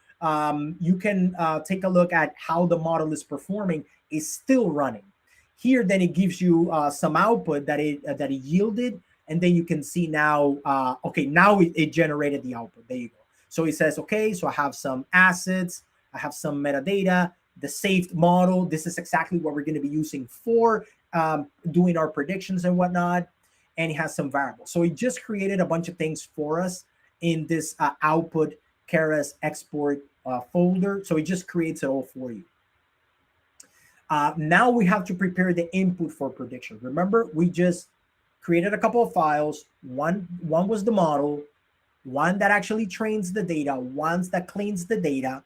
you can take a look at how the model is performing. It's still running. Here, then it gives you some output that it yielded. And then you can see now, okay, now it generated the output. There you go. So it says, okay, so I have some assets. I have some metadata. The saved model, this is exactly what we're going to be using for doing our predictions and whatnot. And it has some variables. So it just created a bunch of things for us in this output Keras export folder. So it just creates it all for you. Now we have to prepare the input for prediction. Remember, we just created a couple of files. One was the model, one that actually trains the data, one that cleans the data.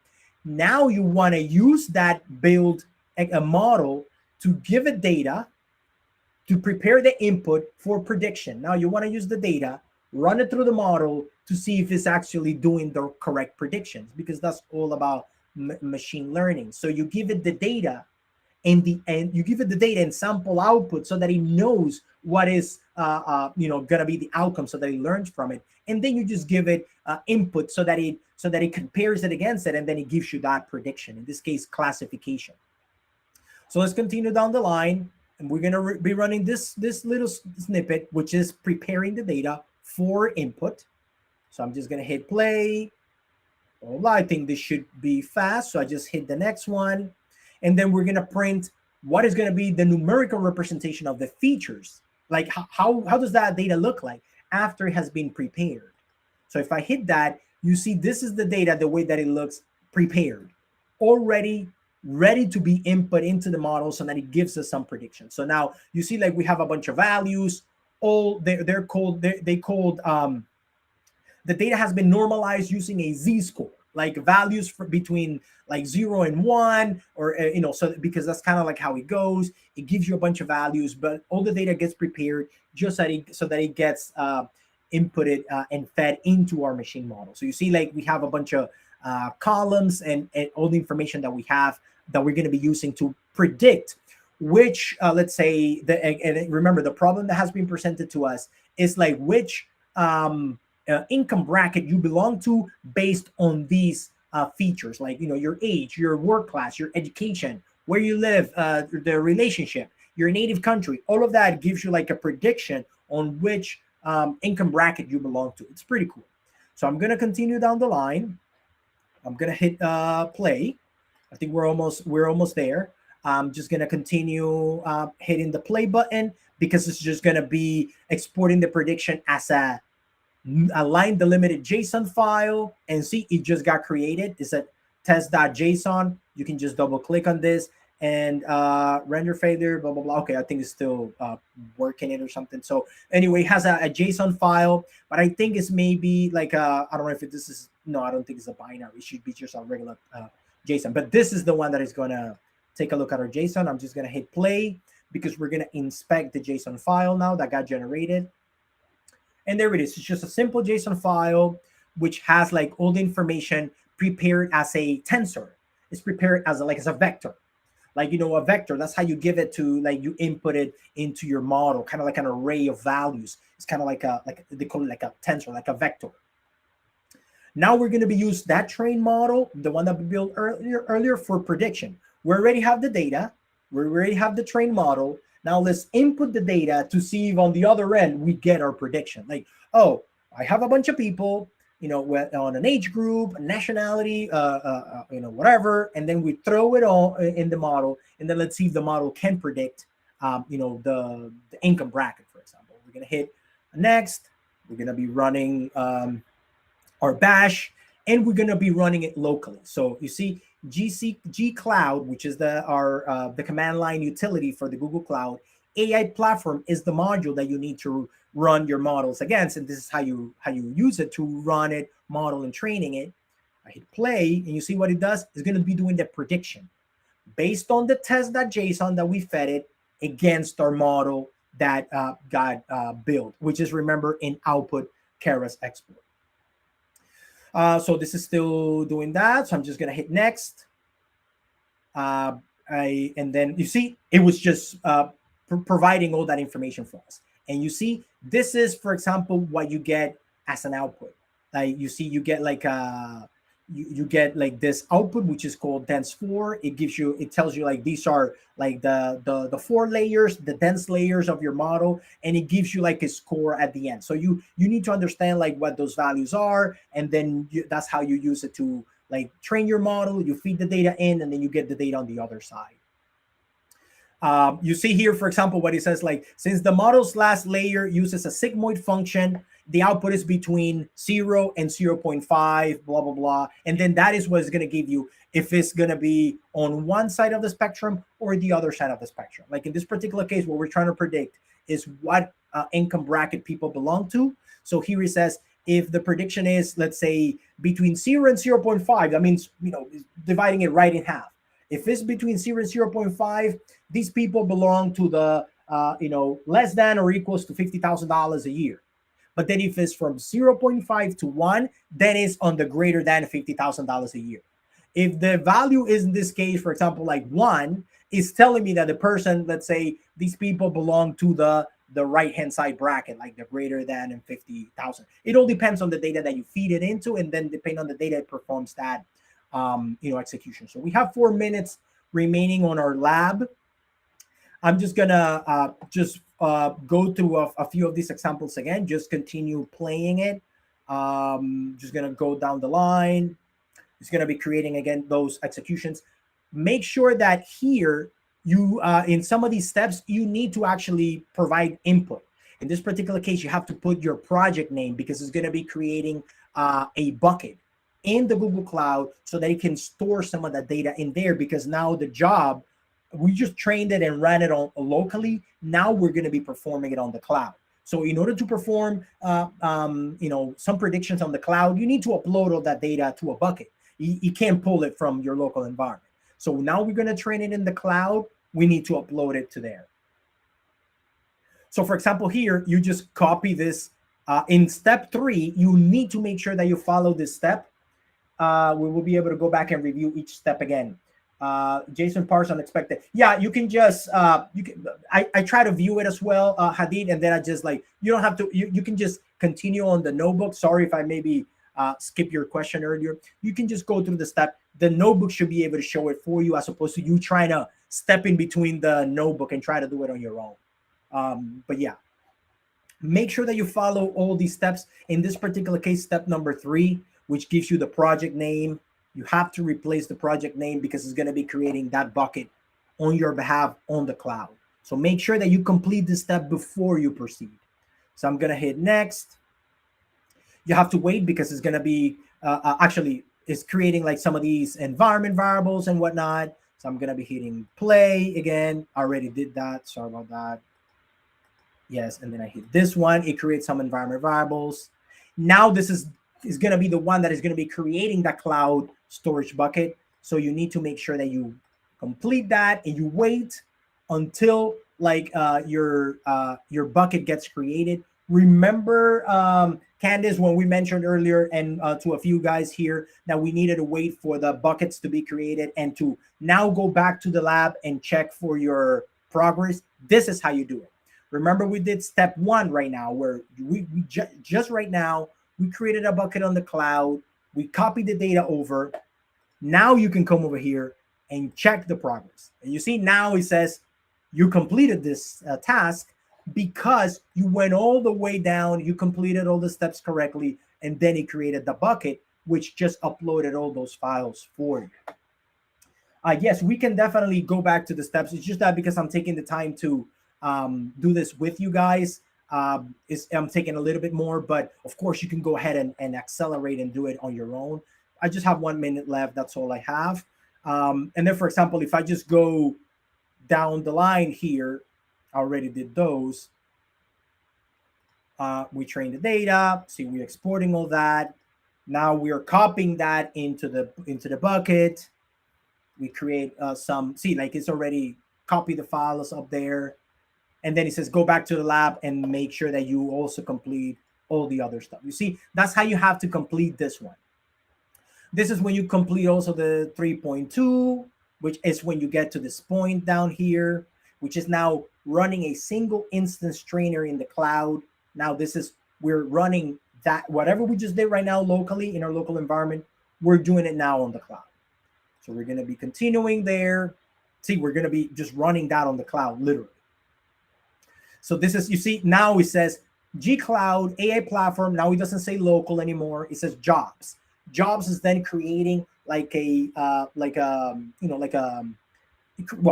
Now you want to use that build a model to give it data to prepare the input for prediction. Now you want to use the data, run it through the model to see if it's actually doing the correct predictions, because that's all about machine learning. So you give it the data and you give it the data and sample output so that it knows what is gonna be the outcome, so that it learns from it. And then you just give it input so that it compares it against it, and then it gives you that prediction, in this case classification. So let's continue down the line, and we're gonna be running this little snippet, which is preparing the data for input. So I'm just gonna hit play. Well, I think this should be fast, so I just hit the next one, and then we're gonna print what is gonna be the numerical representation of the features. Like how does that data look like after it has been prepared? So if I hit that, you see this is the data, the way that it looks prepared, already ready to be input into the model so that it gives us some prediction. So now you see, like, we have a bunch of values. All they called the data has been normalized using a z-score, like values for between like 0 and 1, or so, because that's kind of like how it goes. It gives you a bunch of values, but all the data gets prepared just so that it gets inputted and fed into our machine model. So you see, like, we have a bunch of columns and all the information that we have that we're going to be using to predict which, let's say, and remember, the problem that has been presented to us is like which income bracket you belong to based on these features, like, your age, your work class, your education, where you live, the relationship, your native country. All of that gives you like a prediction on which income bracket you belong to. It's pretty cool. So I'm gonna continue down the line. I'm gonna hit play. I think we're almost there. I'm just gonna continue hitting the play button because it's just gonna be exporting the prediction as a line delimited JSON file. And see, it just got created. It's a test.json. You can just double click on this and render failure, blah, blah, blah. Okay, I think it's still working it or something. So anyway, it has a JSON file, but I think it's maybe like, I don't know if this is, no, I don't think it's a binary. It should be just a regular JSON, but this is the one that is gonna take a look at our JSON. I'm just gonna hit play because we're gonna inspect the JSON file now that got generated. And there it is. It's just a simple JSON file, which has like all the information prepared as a tensor. It's prepared as a vector. Like, a vector, that's how you give it to, like, you input it into your model, kind of like an array of values. It's kind of like they call it like a tensor, like a vector. Now we're going to be use that trained model, the one that we built earlier for prediction. We already have the data. We already have the trained model. Now let's input the data to see if on the other end we get our prediction. Like, oh, I have a bunch of people, on an age group, nationality, whatever, and then we throw it all in the model, and then let's see if the model can predict, the income bracket, for example. We're gonna hit next. We're gonna be running our bash, and we're gonna be running it locally. So you see, G Cloud, which is the command line utility for the Google Cloud AI platform, is the module that you need to run your models against, and this is how you use it to run it, model and training it. I hit play, and you see what it does. It's going to be doing the prediction based on the test.json that we fed it against our model that got built, which is, remember, in output Keras export. So this is still doing that. So I'm just going to hit next. And then you see it was just providing all that information for us. And you see, this is, for example, what you get as an output. Like, you see, you get like you get like this output, which is called dense 4. It tells you like these are like the 4 layers, the dense layers of your model, and it gives you like a score at the end. So you need to understand like what those values are, and then that's how you use it to like train your model. You feed the data in, and then you get the data on the other side. You see here, for example, what it says, like, since the model's last layer uses a sigmoid function, the output is between 0 and 0.5, blah, blah, blah. And then that is what is going to give you if it's going to be on one side of the spectrum or the other side of the spectrum. Like in this particular case, what we're trying to predict is what income bracket people belong to. So here it says, if the prediction is, let's say, between 0 and 0.5, that means, dividing it right in half. If it's between 0 and 0.5, these people belong to the, less than or equals to $50,000 a year. But then if it's from 0.5 to 1, then it's on the greater than $50,000 a year. If the value is, in this case, for example, like 1, is telling me that the person, let's say, these people belong to the right-hand side bracket, like the greater than and 50,000. It all depends on the data that you feed it into, and then depending on the data, it performs that execution. So we have 4 minutes remaining on our lab. I'm just gonna go through a few of these examples again. Just continue playing it. Just gonna go down the line. It's gonna be creating again those executions. Make sure that here you in some of these steps you need to actually provide input. In this particular case, you have to put your project name because it's gonna be creating a bucket in the Google Cloud so that it can store some of that data in there, because now the job, we just trained it and ran it on locally. Now we're going to be performing it on the cloud. So in order to perform, some predictions on the cloud, you need to upload all that data to a bucket. You can't pull it from your local environment. So now we're going to train it in the cloud. We need to upload it to there. So for example, here, you just copy this. In step 3, you need to make sure that you follow this step. We will be able to go back and review each step again. Jason parse unexpected. Yeah, you can just I try to view it as well, Hadid, and then I just like, you don't have to, you can just continue on the notebook. Sorry if I maybe skip your question earlier, you can just go through the step. The notebook should be able to show it for you, as opposed to you trying to step in between the notebook and try to do it on your own. But yeah, make sure that you follow all these steps. In this particular case, step number 3, which gives you the project name, you have to replace the project name because it's going to be creating that bucket on your behalf on the cloud. So make sure that you complete this step before you proceed. So I'm going to hit next. You have to wait because it's going to be actually it's creating like some of these environment variables and whatnot. So I'm going to be hitting play again. I already did that. Sorry about that. Yes, and then I hit this one. It creates some environment variables. Now this is going to be the one that is going to be creating that cloud storage bucket. So you need to make sure that you complete that and you wait until like your bucket gets created. Remember, Candace, when we mentioned earlier, and to a few guys here, that we needed to wait for the buckets to be created and to now go back to the lab and check for your progress. This is how you do it. Remember, we did step 1 right now, where we just right now, we created a bucket on the cloud. We copied the data over. Now you can come over here and check the progress. And you see now it says you completed this task because you went all the way down, you completed all the steps correctly, and then it created the bucket, which just uploaded all those files for you. Yes, we can definitely go back to the steps. It's just that because I'm taking the time to do this with you guys, I'm taking a little bit more, but of course you can go ahead and accelerate and do it on your own. I just have 1 minute left. That's all I have. And then, for example, if I just go down the line here, I already did those. We trained the data. See, we're exporting all that. Now we are copying that into the bucket. We create some. See, like it's already copied the files up there. And then it says, go back to the lab and make sure that you also complete all the other stuff. You see, that's how you have to complete this one. This is when you complete also the 3.2, which is when you get to this point down here, which is now running a single instance trainer in the cloud. Now this is, we're running that, whatever we just did right now locally in our local environment, we're doing it now on the cloud. So we're going to be continuing there. See, we're going to be just running that on the cloud, literally. So this is, you see, now it says G Cloud AI platform. Now it doesn't say local anymore. It says jobs. Jobs is then creating like a, well,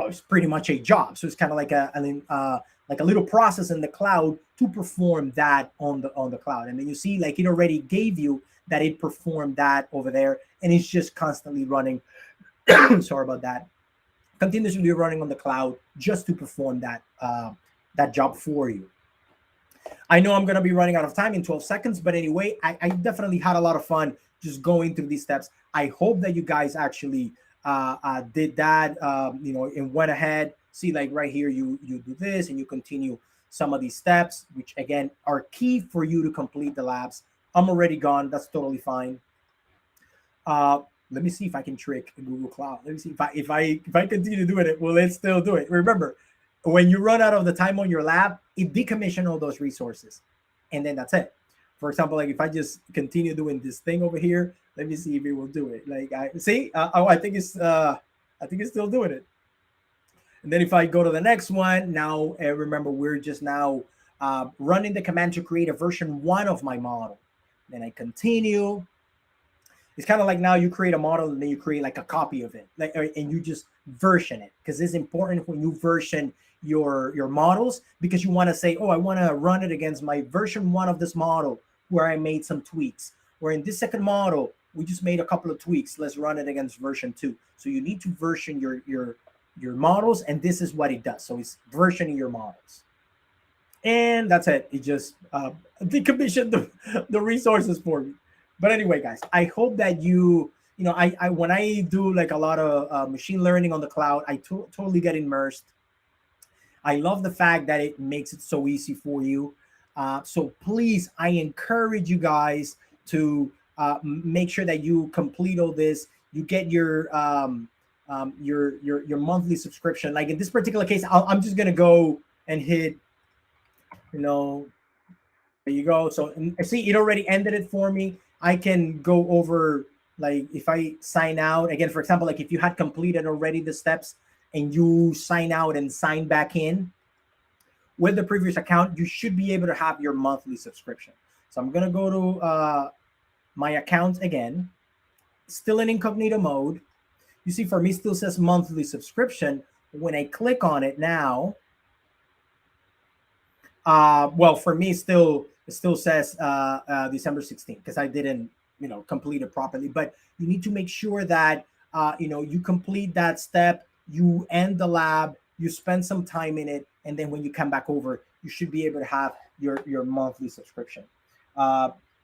it's pretty much a job. So it's kind of like a little process in the cloud to perform that on the cloud. And then you see, like it already gave you that it performed that over there, and it's just constantly running. Sorry about that. Continuously running on the cloud just to perform that that job for you. I know I'm going to be running out of time in 12 seconds, but anyway, I definitely had a lot of fun just going through these steps. I hope that you guys actually did that, and went ahead. See, like right here, you do this and you continue some of these steps, which again are key for you to complete the labs. I'm already gone. That's totally fine. Let me see if I can trick Google Cloud. Let me see if I continue doing it, will it still do it? Remember, when you run out of the time on your lab, it decommissions all those resources, and then that's it. For example, like if I just continue doing this thing over here, let me see if it will do it. Like I think it's still doing it. And then if I go to the next one, now remember we're just now running the command to create a version 1 of my model. Then I continue. It's kind of like now you create a model and then you create like a copy of it, like, and you just version it, because it's important when you version your models, because you want to say, oh, I want to run it against my version 1 of this model where I made some tweaks. Or in this second model, we just made a couple of tweaks. Let's run it against version 2. So you need to version your models, and this is what it does. So it's versioning your models. And that's it. It just decommissioned the resources for me. But anyway, guys, I hope that I when I do like a lot of machine learning on the cloud, I totally get immersed. I love the fact that it makes it so easy for you. So please, I encourage you guys to make sure that you complete all this. You get your monthly subscription. Like in this particular case, I'm just gonna go and hit, there you go. So see, it already ended it for me. I can go over, like if I sign out again, for example, like if you had completed already the steps and you sign out and sign back in with the previous account, you should be able to have your monthly subscription. So I'm gonna go to my account again, still in incognito mode. You see, for me, still says monthly subscription. When I click on it now, well, for me, it still says December 16th because I didn't, complete it properly. But you need to make sure that you complete that step, you end the lab, you spend some time in it, and then when you come back over, you should be able to have your monthly subscription.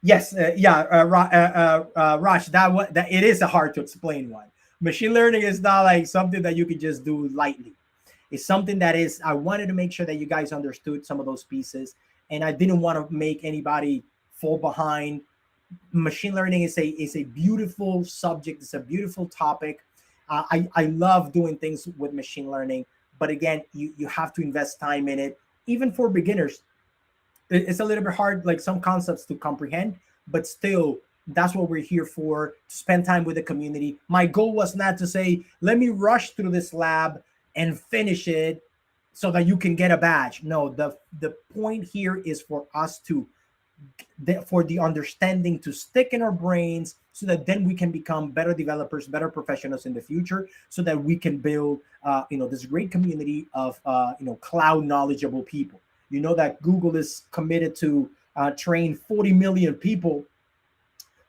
Yes, Raj, that it is a hard to explain one. Machine learning is not like something that you can just do lightly. It's something that is, I wanted to make sure that you guys understood some of those pieces, and I didn't want to make anybody fall behind. Machine learning is a beautiful subject. It's a beautiful topic. I love doing things with machine learning, but again, you have to invest time in it. Even for beginners, it's a little bit hard, like some concepts to comprehend, but still, that's what we're here for, to spend time with the community. My goal was not to say, let me rush through this lab and finish it so that you can get a badge. No, the point here is for us to, for the understanding to stick in our brains, so that then we can become better developers, better professionals in the future, so that we can build this great community of cloud knowledgeable people. You know that Google is committed to train 40 million people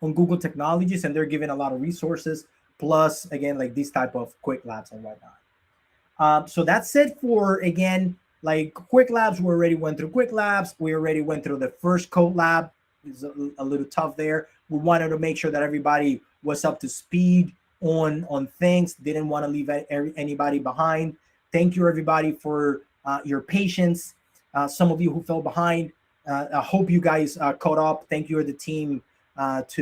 on Google technologies, and they're giving a lot of resources, plus again, like these type of quick labs and whatnot. So that's it for, again, like quick labs. We already went through quick labs. We already went through the first code lab. It's a little tough there. We wanted to make sure that everybody was up to speed on things. Didn't want to leave anybody behind. Thank you, everybody, for your patience. Some of you who fell behind, I hope you guys caught up. Thank you to the team that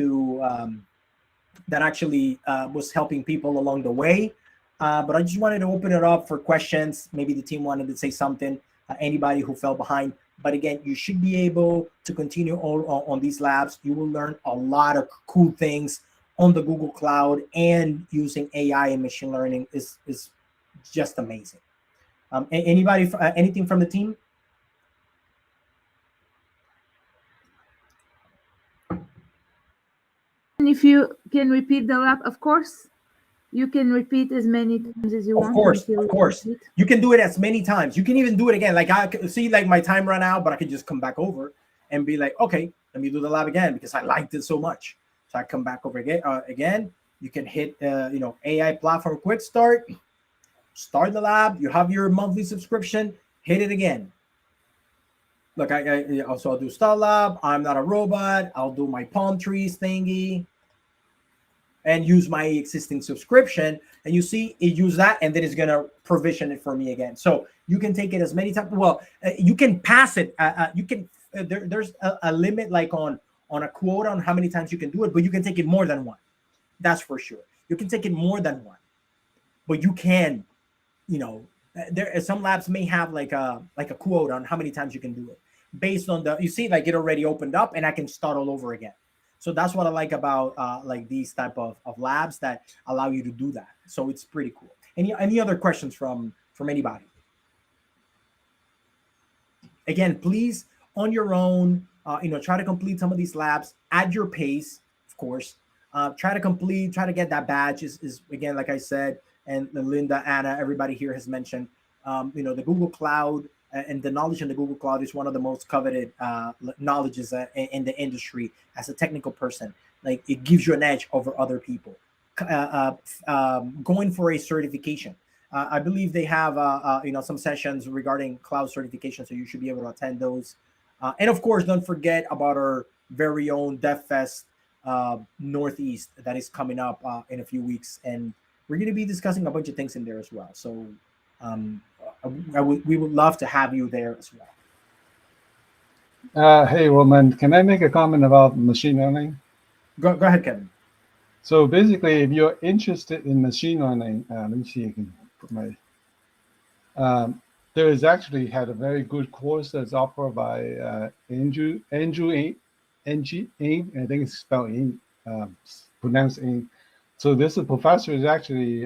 actually was helping people along the way. But I just wanted to open it up for questions. Maybe the team wanted to say something, anybody who fell behind. But again, you should be able to continue on these labs. You will learn a lot of cool things on the Google Cloud, and using AI and machine learning is just amazing. Anybody, anything from the team? And if you can repeat the lab, of course, you can repeat as many times as you want. Of course. You can do it as many times. You can even do it again. Like I could see, like my time run out, but I could just come back over and be like, okay, let me do the lab again because I liked it so much. So I come back over again. Again, you can hit, AI platform quick start the lab. You have your monthly subscription. Hit it again. Look, I also, I'll do start lab. I'm not a robot. I'll do my palm trees thingy and use my existing subscription. And you see, it use that, and then it's gonna provision it for me again. So you can take it as many times. Well, you can pass it. You can. There's a limit, like on a quota on how many times you can do it, but you can take it more than one. That's for sure. You can take it more than one, but you can. There some labs may have like a quota on how many times you can do it, based on the. You see, like it already opened up, and I can start all over again. So that's what I like about like these type of labs that allow you to do that. So it's pretty cool. Any other questions from anybody? Again, please, on your own, try to complete some of these labs at your pace, of course. Try to get that badge is again, like I said, and Linda, Anna, everybody here has mentioned, the Google Cloud and the knowledge in the Google Cloud is one of the most coveted knowledges in the industry. As a technical person, like it gives you an edge over other people. Going for a certification, I believe they have some sessions regarding cloud certification, so you should be able to attend those. And of course, don't forget about our very own DevFest Northeast that is coming up in a few weeks, and we're going to be discussing a bunch of things in there as well. So we would love to have you there as well. Hey, Roman, can I make a comment about machine learning? Go ahead, Kevin. So basically, if you're interested in machine learning, let me see if I can put my. There is actually had a very good course that's offered by Andrew Ing. I think it's spelled Ing, pronounced Ing. So this professor is actually,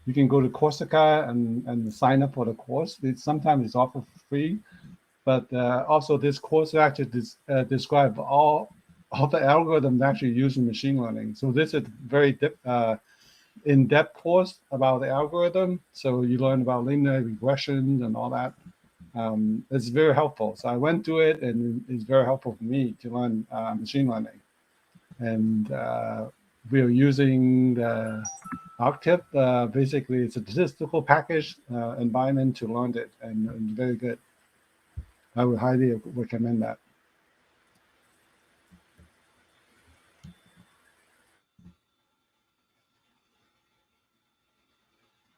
you can go to Coursera and sign up for the course. Sometimes it's offered for free, but also this course actually describe all the algorithms actually used in machine learning. So this is very in-depth course about the algorithm. So you learn about linear regression and all that. It's very helpful. So I went through it, and it's very helpful for me to learn machine learning. And we are using the Octave. Basically, it's a statistical package environment to learn it, and very good. I would highly recommend that.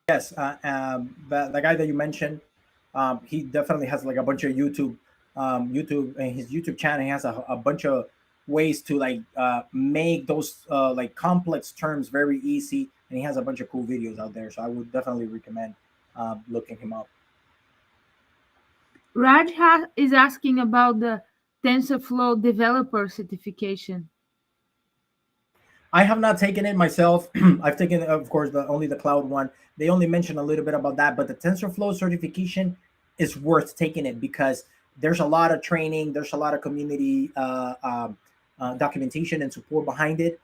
Yes, the guy that you mentioned, he definitely has like a bunch of YouTube and his YouTube channel. He has a bunch of ways to like make those like complex terms very easy, and he has a bunch of cool videos out there. So I would definitely recommend looking him up. Raj is asking about the TensorFlow developer certification. I have not taken it myself. I've taken, of course, only the cloud one. They only mentioned a little bit about that, but the TensorFlow certification is worth taking it because there's a lot of training, there's a lot of community documentation and support behind it.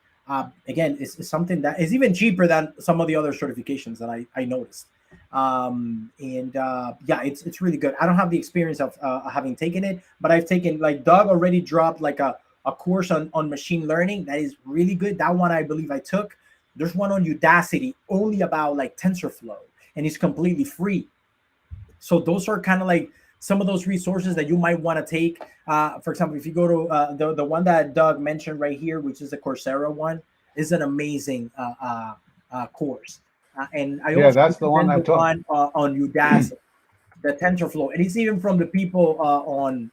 Again, it's something that is even cheaper than some of the other certifications that I noticed. Yeah, it's really good. I don't have the experience of having taken it, but I've taken, like Doug already dropped like a course on machine learning that is really good. That one I believe I took. There's one on Udacity only about like TensorFlow, and it's completely free. So those are kind of like some of those resources that you might want to take. For example, if you go to the one that Doug mentioned right here, which is the Coursera one, is an amazing course. And I also that's the one I took. One on Udacity, the TensorFlow, and it's even from the people on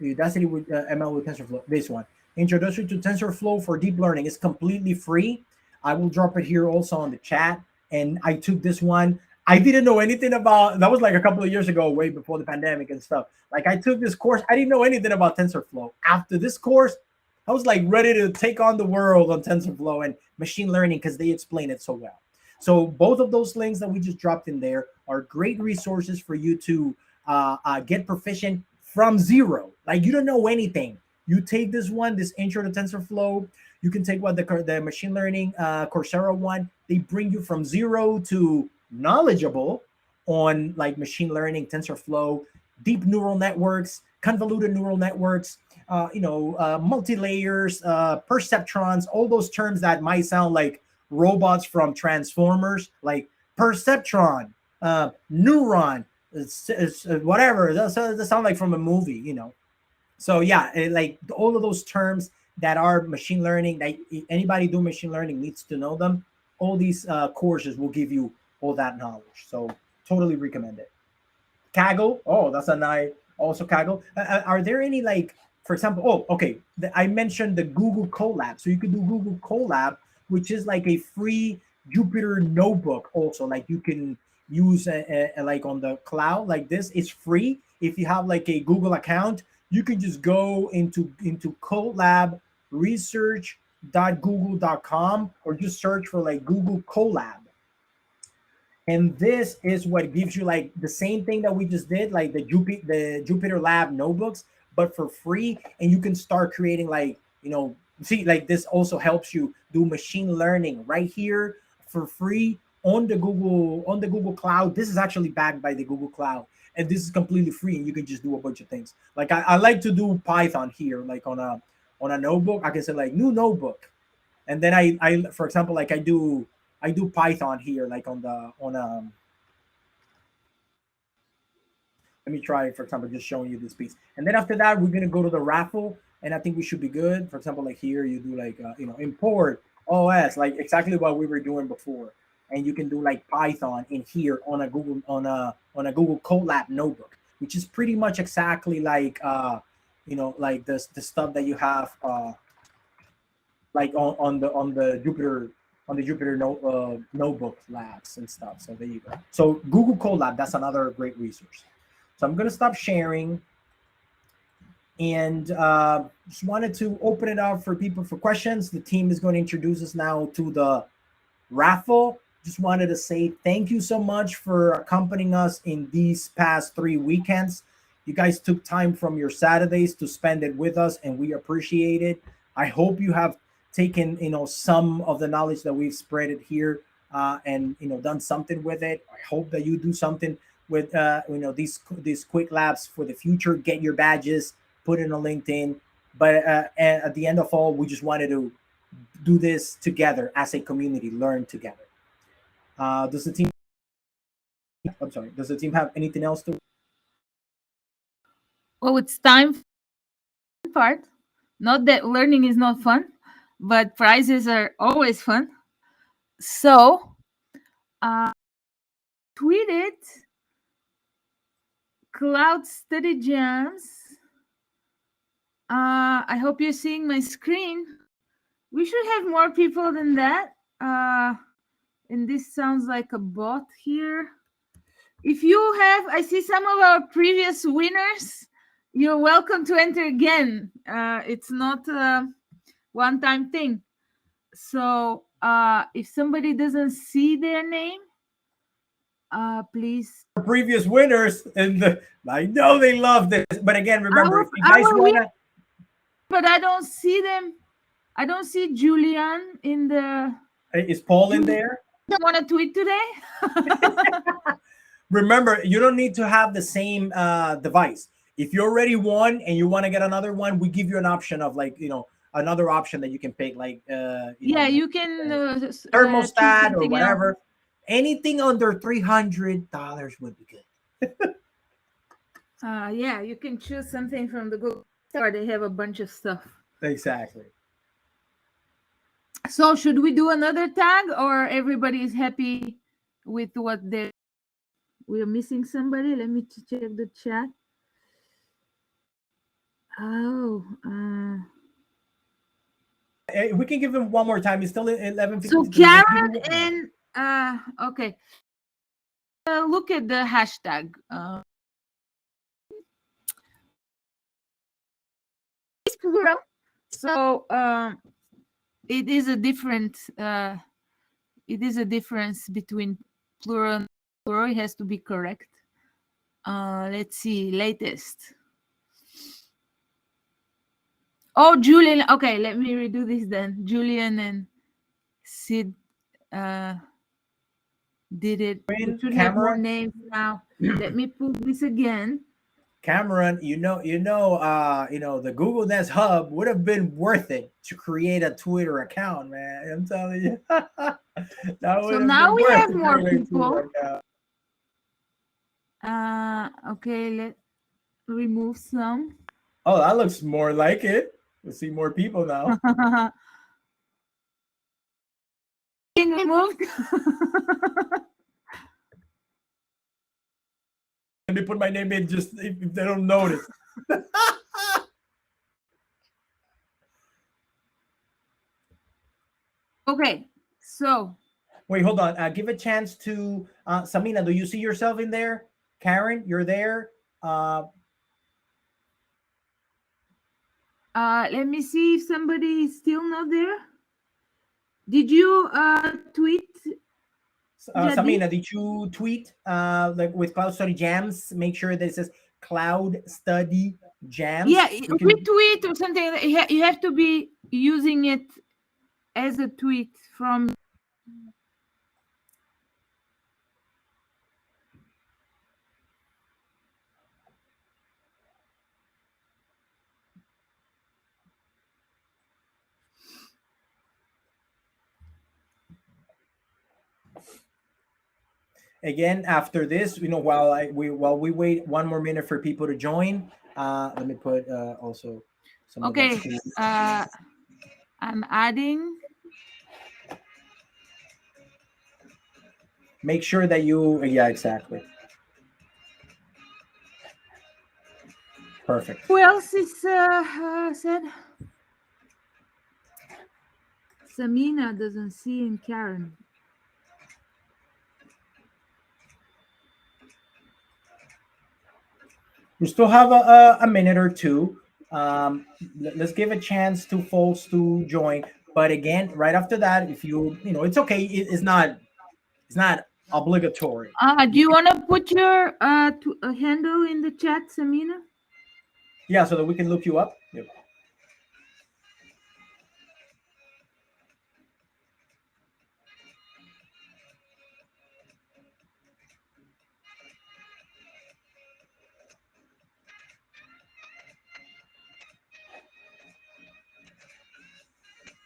Udacity with ML with TensorFlow. This one, Introduction to TensorFlow for Deep Learning, is completely free. I will drop it here also on the chat. And I took this one. I didn't know anything about, that was like a couple of years ago, way before the pandemic and stuff. Like I took this course, I didn't know anything about TensorFlow. After this course, I was like ready to take on the world on TensorFlow and machine learning because they explain it so well. So both of those links that we just dropped in there are great resources for you to get proficient from zero. Like you don't know anything. You take this one, this intro to TensorFlow. You can take what the machine learning Coursera one. They bring you from zero to knowledgeable on like machine learning, TensorFlow, deep neural networks, convoluted neural networks, multi-layers, perceptrons, all those terms that might sound like robots from Transformers, like perceptron, neuron, it's whatever. That sound like from a movie, So yeah, like all of those terms that are machine learning, that anybody doing machine learning needs to know them. All these courses will give you all that knowledge. So totally recommend it. Kaggle, oh, that's a nice. Also Kaggle. Are there any like, for example, oh, okay, I mentioned the Google Colab. So you could do Google Colab, which is like a free Jupyter notebook. Also, like you can use like on the cloud like this. It's free. If you have like a Google account, you can just go into Colab research.google.com or just search for like Google Colab. And this is what gives you like the same thing that we just did, like the Jupyter Lab notebooks, but for free. And you can start creating like, see, like this also helps you do machine learning right here for free on the Google Cloud. This is actually backed by the Google Cloud. And this is completely free, and you can just do a bunch of things. Like I like to do Python here, like on a notebook. I can say like new notebook, and then I for example, like I do Python here, like on let me try, for example, just showing you this piece. And then after that, we're gonna go to the raffle, and I think we should be good. For example, like here, you do like import OS, like exactly what we were doing before. And you can do like Python in here on a Google Colab notebook, which is pretty much exactly like like the stuff that you have like on the Jupyter notebook labs and stuff. So there you go. So Google Colab, that's another great resource. So I'm gonna stop sharing, And just wanted to open it up for people for questions. The team is going to introduce us now to the raffle. Just wanted to say thank you so much for accompanying us in these past 3 weekends. You guys took time from your Saturdays to spend it with us, and we appreciate it. I hope you have taken, some of the knowledge that we've spread it here, and done something with it. I hope that you do something with these quick labs for the future. Get your badges, put it on LinkedIn. But at the end of all, we just wanted to do this together as a community, learn together. Does the team? I'm sorry. Does the team have anything else to? Well, it's time for the part. Not that learning is not fun, but prizes are always fun. So, tweeted Cloud Study Jams. I hope you're seeing my screen. We should have more people than that. And this sounds like a bot here. If you have, I see some of our previous winners. You're welcome to enter again. It's not a one-time thing. So if somebody doesn't see their name, please. Previous winners, and I know they love this. But again, remember, if you guys wanna. But I don't see them. I don't see Julian in the. Is Paul in there? I want to tweet today. Remember, you don't need to have the same device. If you already won and you want to get another one, we give you an option of another option that you can pick, you can thermostat or whatever. Else. Anything under $300 would be good. You can choose something from the Google Store. They have a bunch of stuff. Exactly. So should we do another tag, or everybody is happy with what they? We are missing somebody. Let me check the chat. Oh. We can give him one more time. It's still 11:50. So Karen and okay. Look at the hashtag. It's plural. So it is a different. It is a difference between plural and plural. It has to be correct. Let's see. Latest. Oh, Julian. Okay, let me redo this then. Julian and Sid did it. We should have more names now. Let me put this again. Cameron, the Google Nest Hub would have been worth it to create a Twitter account, man. I'm telling you. So now we have more people. Okay, let's remove some. Oh, that looks more like it. We'll see more people now. Being removed. Let me put my name in just if they don't notice. Okay, so. Wait, hold on. Give a chance to Samina. Do you see yourself in there? Karen, you're there. Let me see if somebody is still not there. Did you tweet? Samina, did you tweet with Cloud Study Jams? Make sure that it says Cloud Study Jams. Yeah, retweet or something. You have to be using it as a tweet from. Again, after this, while we wait one more minute for people to join, let me put also some. Okay, I'm adding. Make sure that yeah, exactly. Perfect. Who else is said? Samina doesn't see in Karen. We still have a minute or two. Let's give a chance to folks to join. But again, right after that, if you know, it's okay. It's not obligatory. Do you want to put your handle in the chat, Samina? Yeah, so that we can look you up. Yep.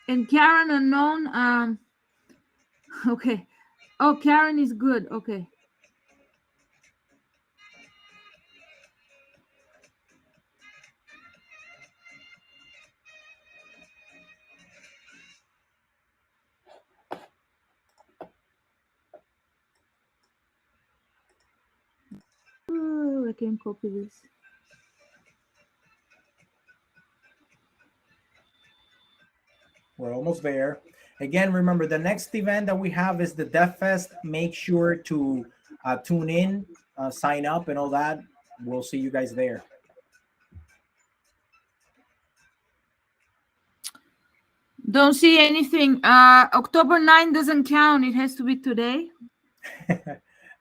And Karen unknown. Okay. Oh, Karen is good. Okay. Oh, I can copy this. We're almost there. Again, remember the next event that we have is the Deaf Fest. Make sure to tune in, sign up, and all that. We'll see you guys there. Don't see anything. October 9 doesn't count. It has to be today.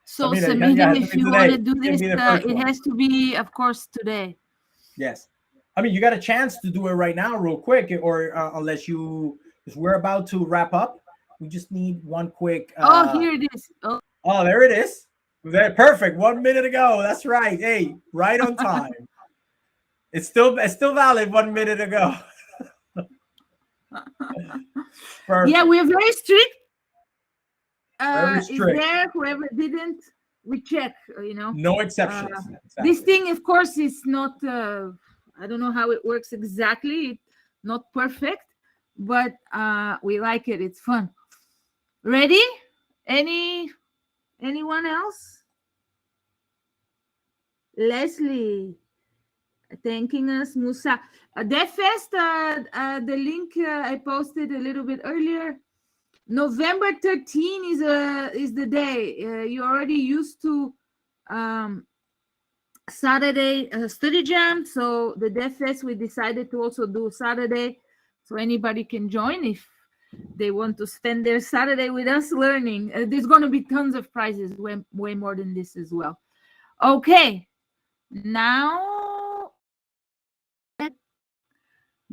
So, Samina, if you want to do this, it has to be, of course, today. Yes. I mean, you got a chance to do it right now, real quick, or unless because we're about to wrap up. We just need one quick. Here it is. Oh, there it is. Perfect. 1 minute ago. That's right. Hey, right on time. It's still valid 1 minute ago. Yeah, we're very strict. Very strict. Is there whoever didn't? We check. No exceptions. Exactly. This thing, of course, is not. I don't know how it works exactly. It's not perfect, but we like it. It's fun. Ready? Anyone else? Leslie thanking us. Musa. Deaf Fest, the link I posted a little bit earlier. November 13 is the day. You're already used to Saturday study jam. So the Deaf Fest, we decided to also do Saturday, so anybody can join if they want to spend their Saturday with us learning. There's going to be tons of prizes, way more than this as well. Okay, now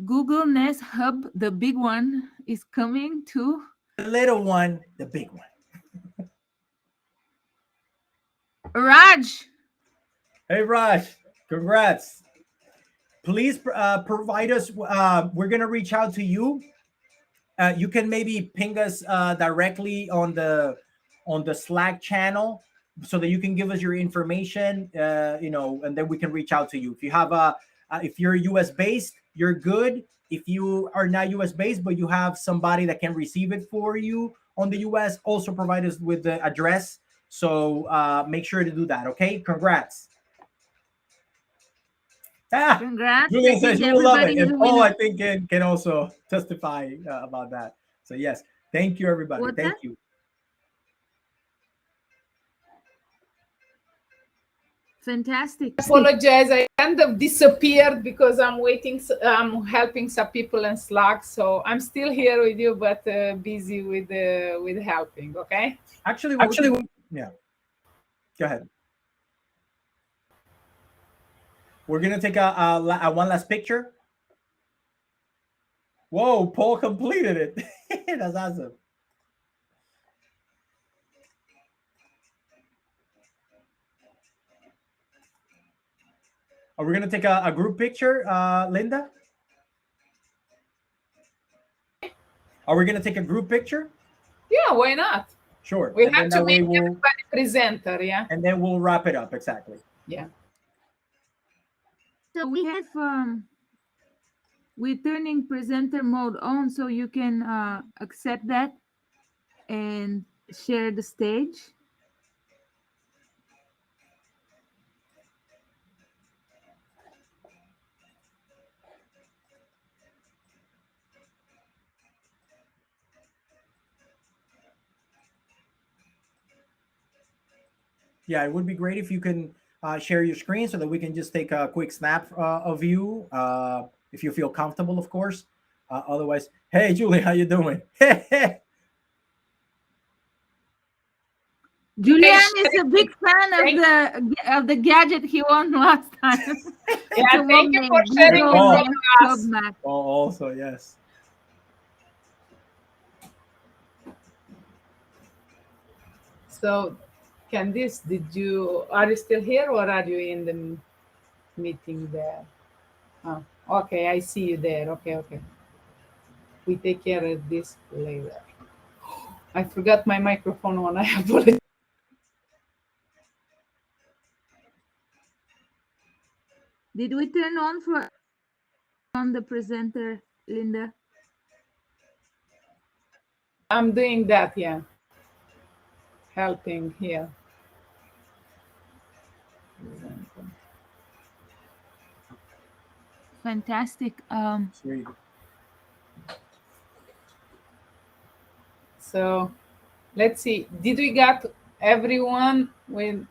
Google Nest Hub, the big one, is coming to the little one, the big one. Raj. Hey, Raj, congrats. Please provide us. We're going to reach out to you. You can maybe ping us directly on the Slack channel so that you can give us your information, and then we can reach out to you. If you have if you're US based, you're good. If you are not US based, but you have somebody that can receive it for you on the US, also provide us with the address. So make sure to do that. Okay. Congrats. Congrats. Julian says you will love it. And Paul, I think, can also testify about that. So, yes. Thank you, everybody. Thank you. Fantastic. I apologize. I kind of disappeared because I'm waiting. I'm helping some people in Slack. So I'm still here with you, but busy with helping. Okay. Actually, yeah. Go ahead. We're gonna take a one last picture. Whoa, Paul completed it. That's awesome. Are we gonna take a group picture, Linda? Are we gonna take a group picture? Yeah, why not? Sure. We have to make everybody presenter, yeah. And then we'll wrap it up. Exactly. Yeah. So we have we're turning presenter mode on, so you can accept that and share the stage. Yeah, it would be great if you can share your screen so that we can just take a quick snap of you, if you feel comfortable, of course. Otherwise, hey, Julie, how you doing? Julian is a big fan of the gadget he won last time. Yeah, thank you for sharing with all of us. Oh, also, yes. So, Candice, are you still here or are you in the meeting there? Oh, okay, I see you there. Okay. We take care of this later. I forgot my microphone on. I apologize. Did we turn on the presenter, Linda? I'm doing that, yeah. Helping here. Fantastic. Sweet. So let's see. Did we got everyone with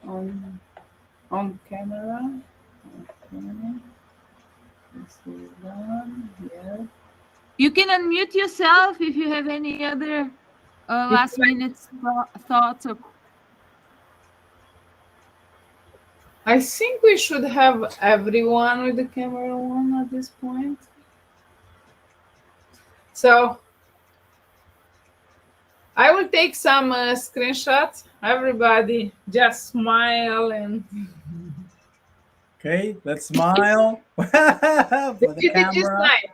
on camera? Okay. This is one. Yeah. You can unmute yourself if you have any other last minute thoughts or. I think we should have everyone with the camera on at this point. So I will take some screenshots. Everybody just smile and Okay, let's smile. For the the GDG camera. sign.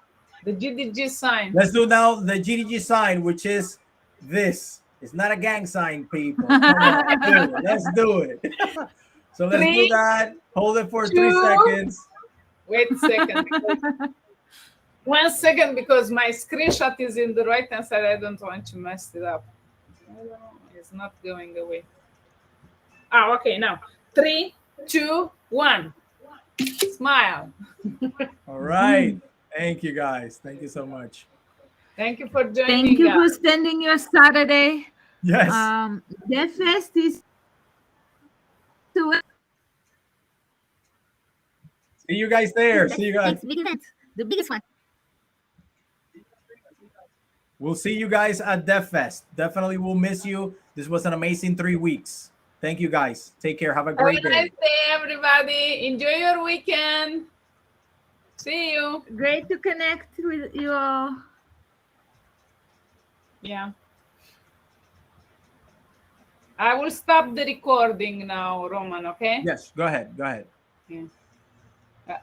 The GDG sign. Let's do now the GDG sign, which is this. It's not a gang sign, people. Come on, let's do it. So let's do that. Hold it for 3 seconds. Wait a second. 1 second, because my screenshot is in the right hand side. I don't want to mess it up. I don't know. It's not going away. Okay, now 3, 2, 1. Smile. All right. Thank you, guys. Thank you so much. Thank you for joining. Thank you for spending your Saturday. Yes. DevFest is See you guys there. See you guys. big event, the biggest one. We'll see you guys at DevFest. Definitely will miss you. This was an amazing 3 weeks. Thank you, guys. Take care. Have a great day. Have a nice day, everybody. Enjoy your weekend. See you. Great to connect with you all. Yeah. I will stop the recording now, Roman, okay? Yes, go ahead. Go ahead. Yeah.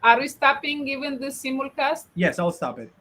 Are we stopping even the simulcast? Yes, I'll stop it.